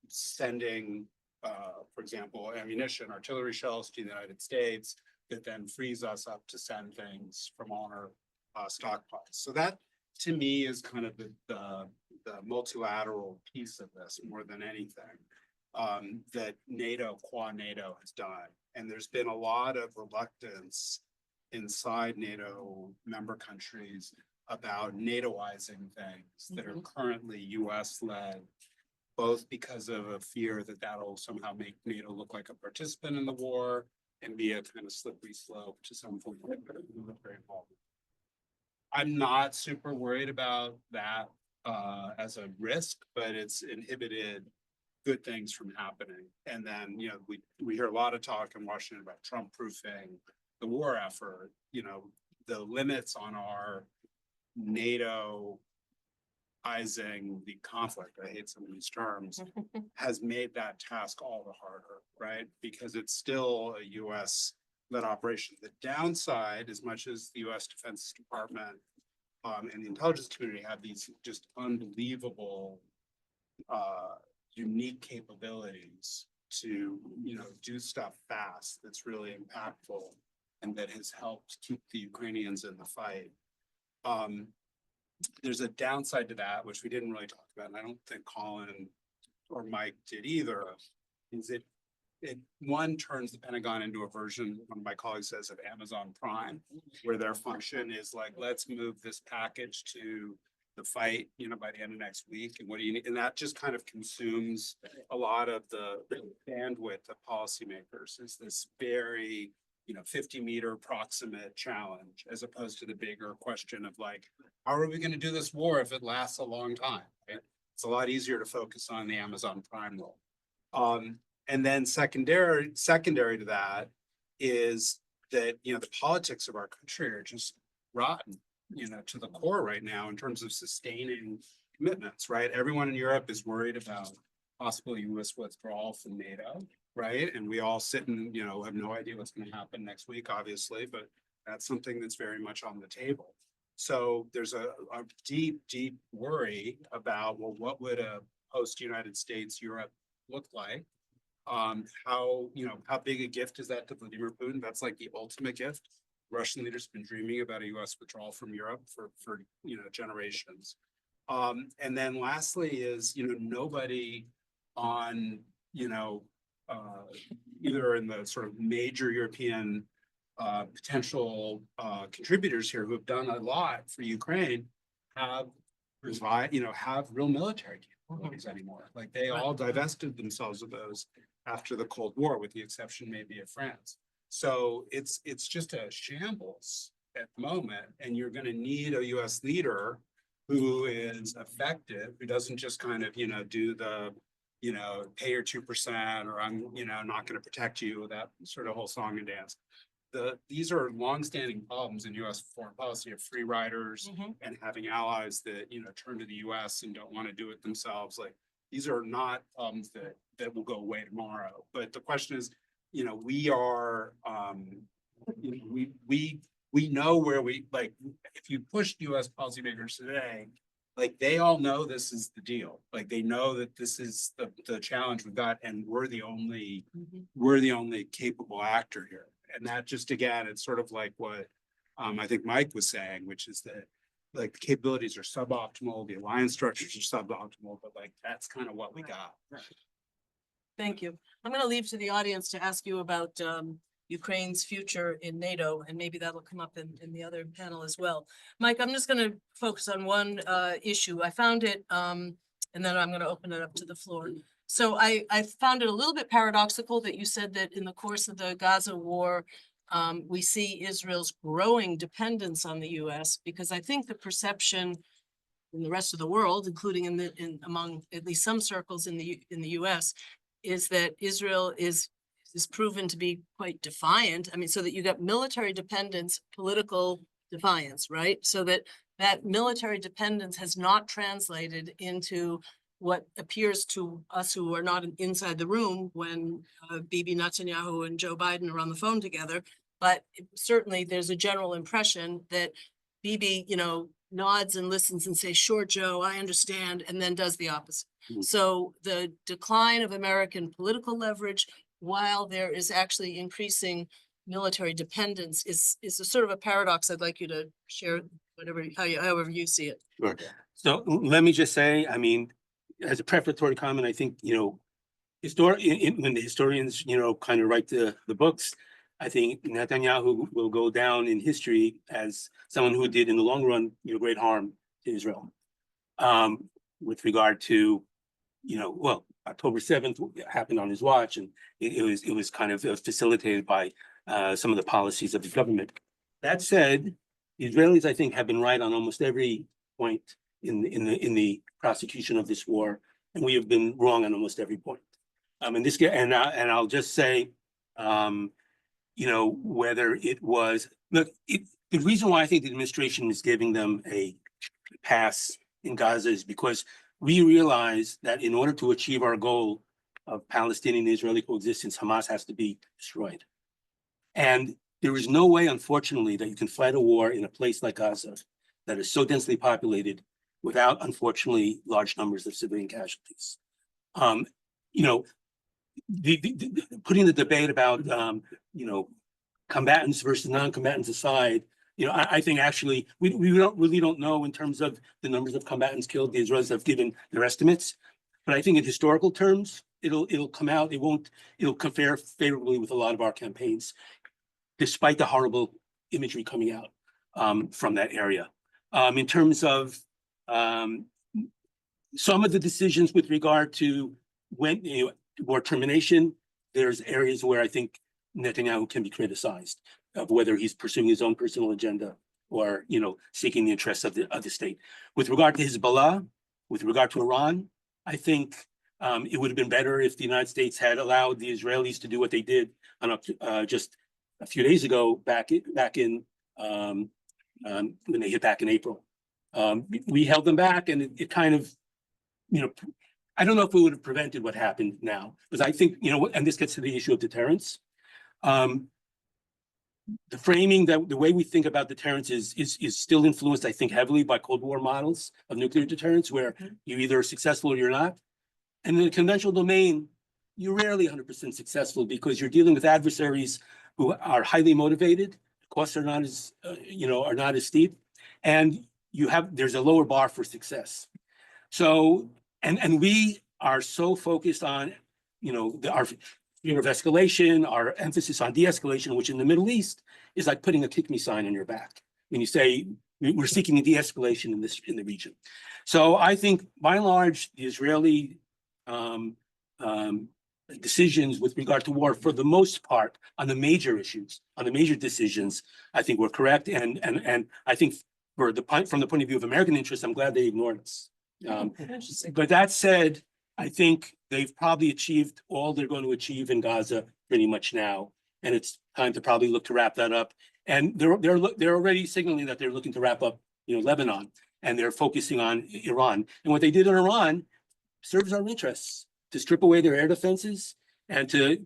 sending, for example, ammunition, artillery shells to the United States that then frees us up to send things from our stockpiles. So that, to me, is kind of the multilateral piece of this more than anything. That NATO, qua NATO has done. And there's been a lot of reluctance inside NATO member countries about NATOizing things that are currently US-led, both because of a fear that that'll somehow make NATO look like a participant in the war and be a kind of slippery slope to some form of military involvement. I'm not super worried about that as a risk, but it's inhibited good things from happening. And then, we hear a lot of talk in Washington about Trump proofing the war effort. The limits on our NATO-izing the conflict, I hate some of these terms, has made that task all the harder, right? Because it's still a US-led operation. The downside, as much as the US Defense Department and the intelligence community have these just unbelievable unique capabilities to, do stuff fast that's really impactful and that has helped keep the Ukrainians in the fight. There's a downside to that, which we didn't really talk about, and I don't think Colin or Mike did either, is it one turns the Pentagon into a version, one of my colleagues says, of Amazon Prime, where their function is like, let's move this package to the fight, by the end of next week. And what do you need? And that just kind of consumes a lot of the bandwidth of policymakers. Is this very, 50-meter proximate challenge, as opposed to the bigger question of like, how are we going to do this war if it lasts a long time? Right? It's a lot easier to focus on the Amazon Prime role. And then secondary to that is that, the politics of our country are just rotten, to the core right now in terms of sustaining commitments, right? Everyone in Europe is worried about possible US withdrawal from NATO. right? And we all sit and, have no idea what's going to happen next week, obviously, but that's something that's very much on the table. So there's a deep, deep worry about, well, what would a post-United States Europe look like? How big a gift is that to Vladimir Putin? That's like the ultimate gift. Russian leaders have been dreaming about a US withdrawal from Europe for generations. And then lastly is, nobody on, either in the sort of major European potential contributors here who have done a lot for Ukraine have have real military capabilities anymore. Like they all divested themselves of those after the Cold War, with the exception maybe of France. So it's just a shambles at the moment, and you're going to need a US leader who is effective, who doesn't just kind of, do the, pay your 2% or I'm, not going to protect you, that sort of whole song and dance. These are longstanding problems in US foreign policy of free riders and having allies that, turn to the US and don't want to do it themselves. Like these are not problems that will go away tomorrow. But the question is, we are, we know where like, if you push US policymakers today, like they all know this is the deal. Like they know that this is the challenge we've got, and we're the only capable actor here. And that just, again, it's sort of like what I think Mike was saying, which is that like the capabilities are suboptimal, the alliance structures are suboptimal, but like that's kind of what we got. Thank you. I'm going to leave to the audience to ask you about Ukraine's future in NATO, and maybe that'll come up in the other panel as well. Mike, I'm just going to focus on one issue. I found it, and then I'm going to open it up to the floor. So I found it a little bit paradoxical that you said that in the course of the Gaza war, we see Israel's growing dependence on the US, because I think the perception in the rest of the world, including among at least some circles in the US, is that Israel is proven to be quite defiant. I mean, so that you got military dependence, political defiance, right? So that military dependence has not translated into what appears to us who are not inside the room when Bibi Netanyahu and Joe Biden are on the phone together. But certainly there's a general impression that Bibi, nods and listens and says, sure, Joe, I understand, and then does the opposite. So the decline of American political leverage, while there is actually increasing military dependence, is a sort of a paradox. I'd like you to share however you see it. Sure. So let me just say, I mean, as a prefatory comment, I think, when the historians, kind of write the books, I think Netanyahu will go down in history as someone who did in the long run, great harm to Israel. With regard to, October 7th happened on his watch, and it was kind of facilitated by some of the policies of the government. That said, the Israelis, I think, have been right on almost every point in the prosecution of this war, and we have been wrong on almost every point. And I'll just say, whether it was the reason why I think the administration is giving them a pass in Gaza is because we realize that in order to achieve our goal of Palestinian and Israeli coexistence, Hamas has to be destroyed. And there is no way, unfortunately, that you can fight a war in a place like Gaza that is so densely populated without, unfortunately, large numbers of civilian casualties. Putting the debate about, combatants versus non-combatants aside, I think actually we really don't know in terms of the numbers of combatants killed. The Israelis have given their estimates, but I think in historical terms, it'll come out. It'll compare favorably with a lot of our campaigns, despite the horrible imagery coming out from that area. In terms of some of the decisions with regard to when war termination, there's areas where I think Netanyahu can be criticized of whether he's pursuing his own personal agenda or seeking the interests of the state. With regard to Hezbollah, with regard to Iran, I think it would have been better if the United States had allowed the Israelis to do what they did on just a few days ago back in when they hit back in April. We held them back, and it kind of I don't know if it would have prevented what happened now, because I think, and this gets to the issue of deterrence. The framing that the way we think about deterrence is still influenced, I think, heavily by Cold War models of nuclear deterrence, where you either are successful or you're not. And in the conventional domain, you're rarely 100% successful because you're dealing with adversaries who are highly motivated. Costs are not as, are not as steep, and there's a lower bar for success. So, and we are so focused on, our fear of escalation, our emphasis on de-escalation, which in the Middle East is like putting a kick me sign on your back when you say we're seeking a de-escalation in the region. So I think by and large, the Israeli decisions with regard to war, for the most part, on the major issues, on the major decisions, I think were correct. And I think from the point of view of American interests, I'm glad they ignored us. But that said, I think they've probably achieved all they're going to achieve in Gaza pretty much now, and it's time to probably look to wrap that up. And they're already signaling that they're looking to wrap up, Lebanon, and they're focusing on Iran. And what they did in Iran serves our interests, to strip away their air defenses and to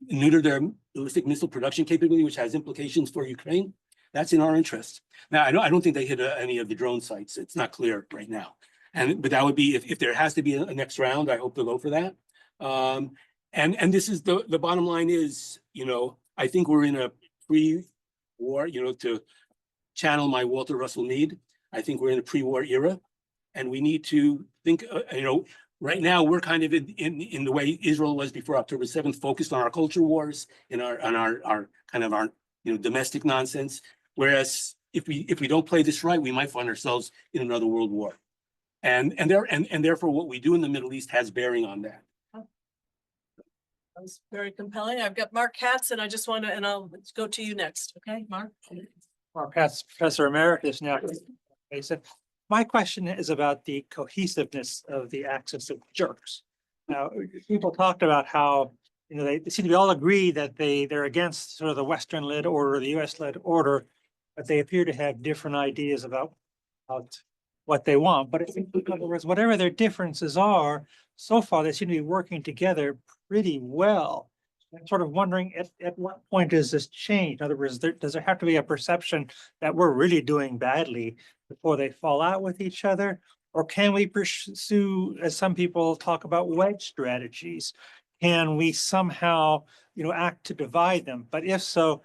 neuter their ballistic missile production capability, which has implications for Ukraine. That's in our interest. Now, I don't think they hit any of the drone sites. It's not clear right now. But that would be, if there has to be a next round, I hope they'll go for that. And this is the bottom line is, I think we're in a pre-war, to channel my Walter Russell Mead. I think we're in a pre-war era, and we need to think, right now we're kind of in the way Israel was before October 7th, focused on our culture wars and our domestic nonsense. Whereas if we don't play this right, we might find ourselves in another world war. And therefore what we do in the Middle East has bearing on that. That was very compelling. I've got Mark Katz, and I just want to, and I'll go to you next. Okay, Mark? Mark Katz, Professor Emeritus now. My question is about the cohesiveness of the axis of jerks. Now, people talked about how, they seem to be all agree that they're against sort of the Western-led order, the US-led order, but they appear to have different ideas about what they want. But in other words, whatever their differences are, so far they seem to be working together pretty well. I'm sort of wondering at what point does this change? In other words, does there have to be a perception that we're really doing badly before they fall out with each other? Or can we pursue, as some people talk about, wedge strategies? Can we somehow, act to divide them? But if so,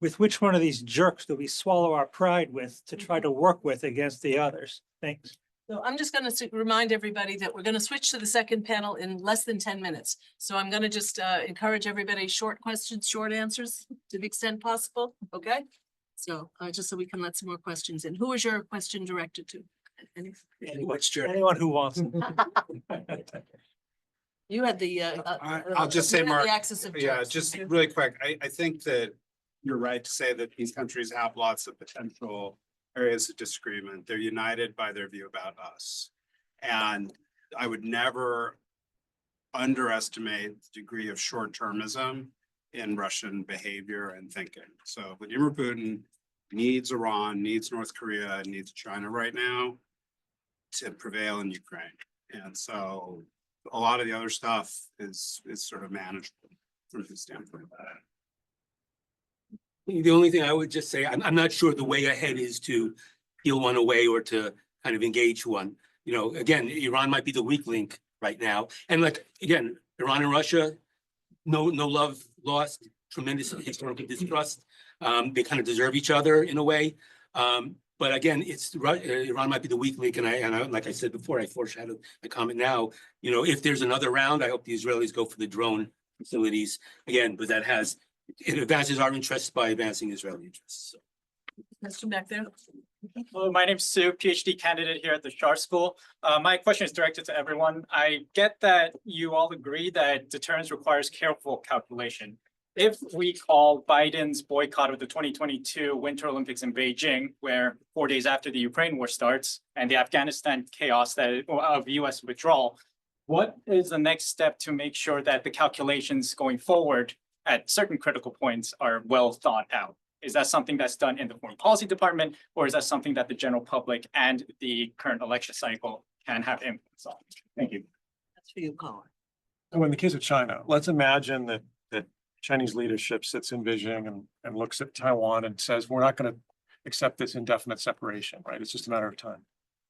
with which one of these jerks do we swallow our pride with to try to work with against the others? Thanks. So I'm just going to remind everybody that we're going to switch to the second panel in less than 10 minutes. So I'm going to just encourage everybody, short questions, short answers to the extent possible. Okay. So just so we can let some more questions in. Who is your question directed to? Anyone who wants it. You had the. I'll just say, you had Mark, the axis of yeah, jerks. just really quick. I think that you're right to say that these countries have lots of potential areas of disagreement. They're united by their view about us. And I would never underestimate the degree of short-termism in Russian behavior and thinking. So Vladimir Putin needs Iran, needs North Korea, needs China right now to prevail in Ukraine. And so a lot of the other stuff is sort of manageable from his standpoint. The only thing I would just say, I'm not sure the way ahead is to peel one away or to kind of engage one. Again, Iran might be the weak link right now. And again, Iran and Russia, no love lost, tremendous historical distrust. They kind of deserve each other in a way. But again, Iran might be the weak link. And I, like I said before, I foreshadowed the comment now, if there's another round, I hope the Israelis go for the drone facilities again, but it advances our interests by advancing Israeli interests. So. Question back there. Hello, my name's Sue, PhD candidate here at the Shar School. My question is directed to everyone. I get that you all agree that deterrence requires careful calculation. If we call Biden's boycott of the 2022 Winter Olympics in Beijing, where 4 days after the Ukraine war starts, and the Afghanistan chaos of US withdrawal, what is the next step to make sure that the calculations going forward at certain critical points are well thought out? Is that something that's done in the foreign policy department, or is that something that the general public and the current election cycle can have influence on? Thank you. That's for you, Colin. So in the case of China, let's imagine that Chinese leadership sits in Beijing and looks at Taiwan and says, we're not going to accept this indefinite separation, right? It's just a matter of time.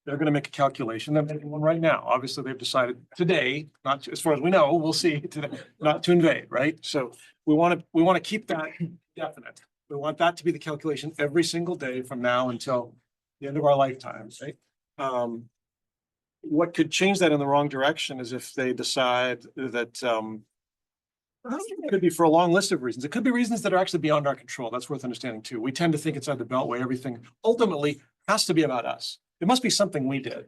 They're going to make a calculation. They're making one right now. Obviously, they've decided today, not as far as we know, we'll see today, not to invade, right? So we want to keep that definite. We want that to be the calculation every single day from now until the end of our lifetimes, right? What could change that in the wrong direction is if they decide that it could be for a long list of reasons. It could be reasons that are actually beyond our control. That's worth understanding too. We tend to think inside the Beltway, everything ultimately has to be about us. It must be something we did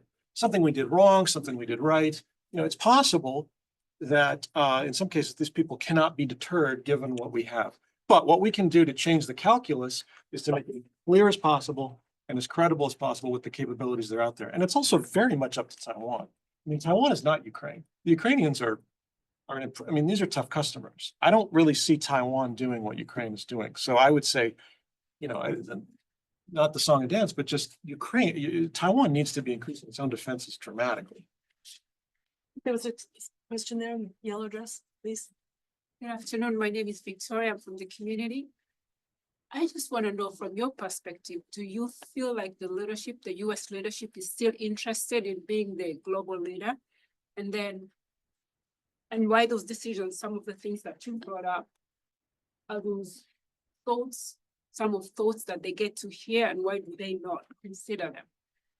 wrong, something we did right. You know, it's possible that in some cases, these people cannot be deterred given what we have. But what we can do to change the calculus is to make it as clear as possible and as credible as possible with the capabilities that are out there. And it's also very much up to Taiwan. I mean, Taiwan is not Ukraine. The Ukrainians are I mean, these are tough customers. I don't really see Taiwan doing what Ukraine is doing. So I would say, you know, not the song and dance, but just Taiwan needs to be increasing its own defenses dramatically. There was a question there in the yellow dress, please. Good afternoon. My name is Victoria. I'm from the community. I just want to know from your perspective, do you feel like the leadership, the US leadership is still interested in being the global leader? And why those decisions, some of the things that you brought up, are those thoughts, some of thoughts that they get to hear, and why do they not consider them?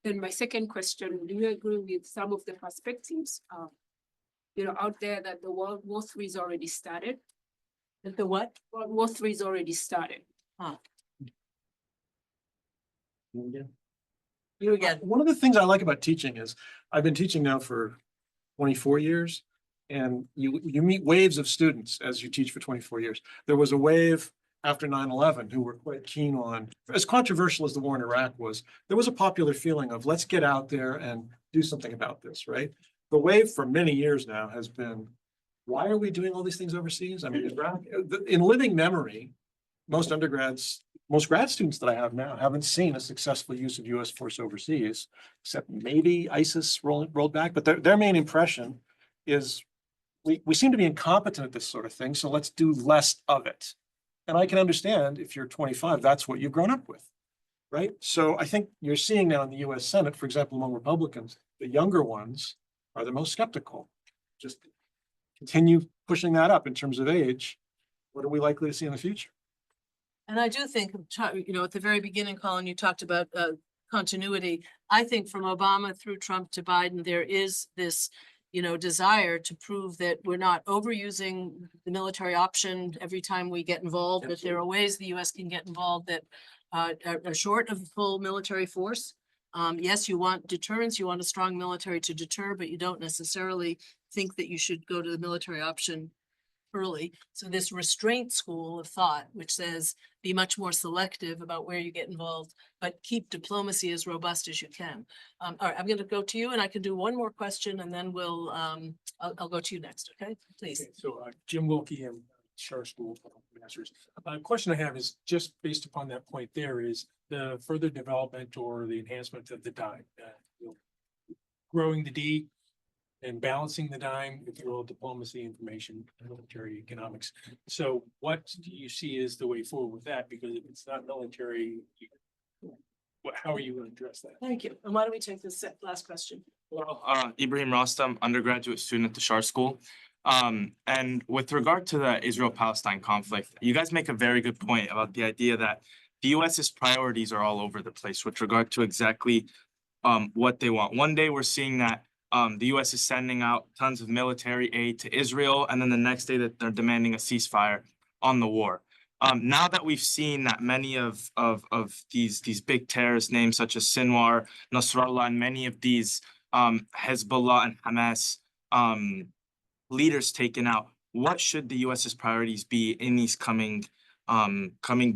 Then my second question, do you agree with some of the perspectives, out there that the World War III is already started? That the what? World War III is already started. You again. One of the things I like about teaching is I've been teaching now for 24 years. And you meet waves of students as you teach for 24 years. There was a wave after 9/11 who were quite keen on, as controversial as the war in Iraq was, there was a popular feeling of let's get out there and do something about this, right? The wave for many years now has been, why are we doing all these things overseas? I mean, in living memory, most grad students that I have now haven't seen a successful use of US force overseas, except maybe ISIS rolled back, but their main impression is we seem to be incompetent at this sort of thing, so let's do less of it. And I can understand if you're 25, that's what you've grown up with, right? So I think you're seeing now in the US Senate, for example, among Republicans, the younger ones are the most skeptical. Just continue pushing that up in terms of age. What are we likely to see in the future? And I do think, at the very beginning, Colin, you talked about continuity. I think from Obama through Trump to Biden, there is this desire to prove that we're not overusing the military option every time we get involved, that there are ways the US can get involved that are short of full military force. Yes, you want deterrence, you want a strong military to deter, but you don't necessarily think that you should go to the military option early. So this restraint school of thought, which says be much more selective about where you get involved, but keep diplomacy as robust as you can. All right, I'm going to go to you and I can do one more question and then we'll, I'll go to you next, okay? Please. Okay, so Jim Wilkie and Shar School of Masters. Question I have is just based upon that point there is the further development or the enhancement of the dime, growing the D and balancing the dime, if you will, diplomacy, information, military, economics. So what do you see as the way forward with that? Because if it's not military, how are you going to address that? Thank you. And why don't we take this last question? Well, Ibrahim Rostam, undergraduate student at the Shar School. And with regard to the Israel-Palestine conflict, you guys make a very good point about the idea that the US's priorities are all over the place with regard to exactly what they want. One day we're seeing that the US is sending out tons of military aid to Israel, and then the next day that they're demanding a ceasefire on the war. Now that we've seen that many of these big terrorist names such as Sinwar, Nasrallah, and many of these Hezbollah and Hamas leaders taken out, what should the US's priorities be in these coming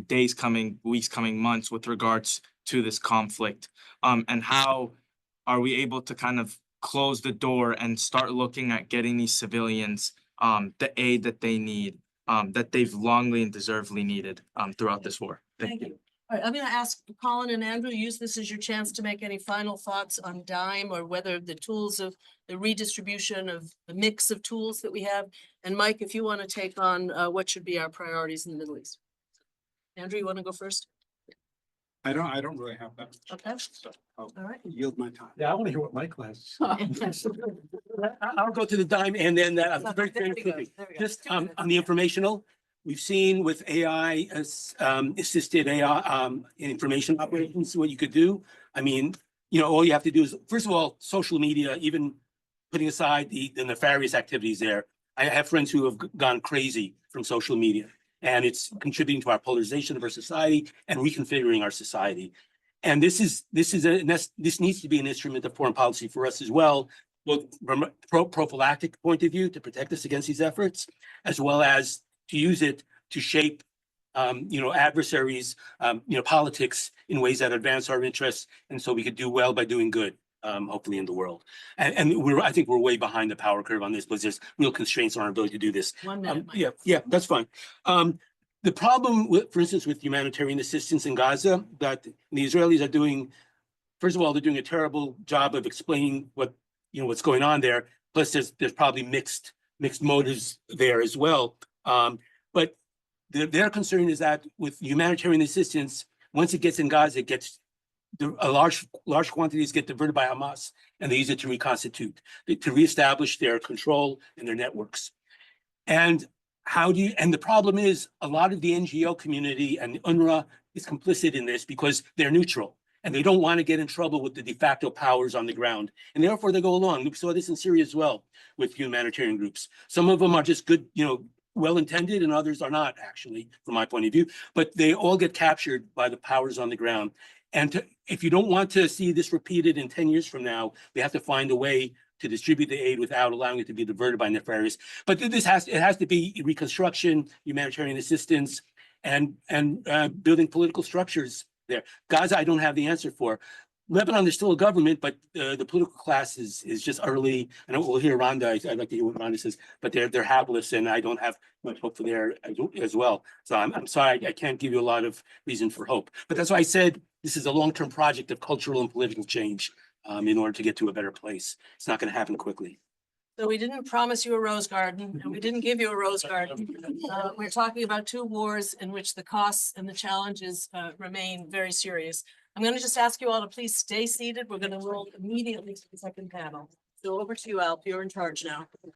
days, coming weeks, coming months with regards to this conflict? And how are we able to kind of close the door and start looking at getting these civilians the aid that they need, that they've longly and deservedly needed throughout this war? Thank you. All right, I'm gonna ask Colin and Andrew, use this as your chance to make any final thoughts on DIME or whether the tools of the redistribution of the mix of tools that we have. And Mike, if you want to take on what should be our priorities in the Middle East. Andrew, you want to go first? I don't really have that. Okay, I'll all right. yield my time. Yeah, I want to hear what Mike has. I'll go to the dime and then very There we go, quickly, there we go. just 2 minutes. on the informational. We've seen with AI as assisted AI information operations, what you could do. I mean, all you have to do is, first of all, social media, even putting aside the nefarious activities there. I have friends who have gone crazy from social media, and it's contributing to our polarization of our society and reconfiguring our society. And this needs to be an instrument of foreign policy for us as well, both from a prophylactic point of view to protect us against these efforts, as well as to use it to shape, adversaries, politics in ways that advance our interests, and so we could do well by doing good, hopefully in the world. And I think we're way behind the power curve on this, but there's real constraints on our ability to do this. 1 minute, Mike. Yeah, that's fine. The problem with, for instance, with humanitarian assistance in Gaza, that the Israelis are doing, first of all, they're doing a terrible job of explaining what's going on there. Plus, there's probably mixed motives there as well. But their concern is that with humanitarian assistance, once it gets in Gaza, large quantities get diverted by Hamas, and they use it to reconstitute, to reestablish their control and their networks. And the problem is a lot of the NGO community and UNRWA is complicit in this because they're neutral and they don't want to get in trouble with the de facto powers on the ground. And therefore they go along. We saw this in Syria as well with humanitarian groups. Some of them are just good, well-intended, and others are not, actually, from my point of view, but they all get captured by the powers on the ground. And if you don't want to see this repeated in 10 years from now, we have to find a way to distribute the aid without allowing it to be diverted by nefarious. But it has to be reconstruction, humanitarian assistance, and building political structures there. Gaza, I don't have the answer for. Lebanon, there's still a government, but the political class is just utterly. I know we'll hear Rhonda. I'd like to hear what Rhonda says, but they're hapless, and I don't have much hope for there as well. So I'm sorry, I can't give you a lot of reason for hope. But that's why I said this is a long-term project of cultural and political change in order to get to a better place. It's not going to happen quickly. So we didn't promise you a rose garden, and we didn't give you a rose garden. We're talking about 2 wars in which the costs and the challenges remain very serious. I'm going to just ask you all to please stay seated. We're going to roll immediately to the second panel. So over to you, Alp. You're in charge now.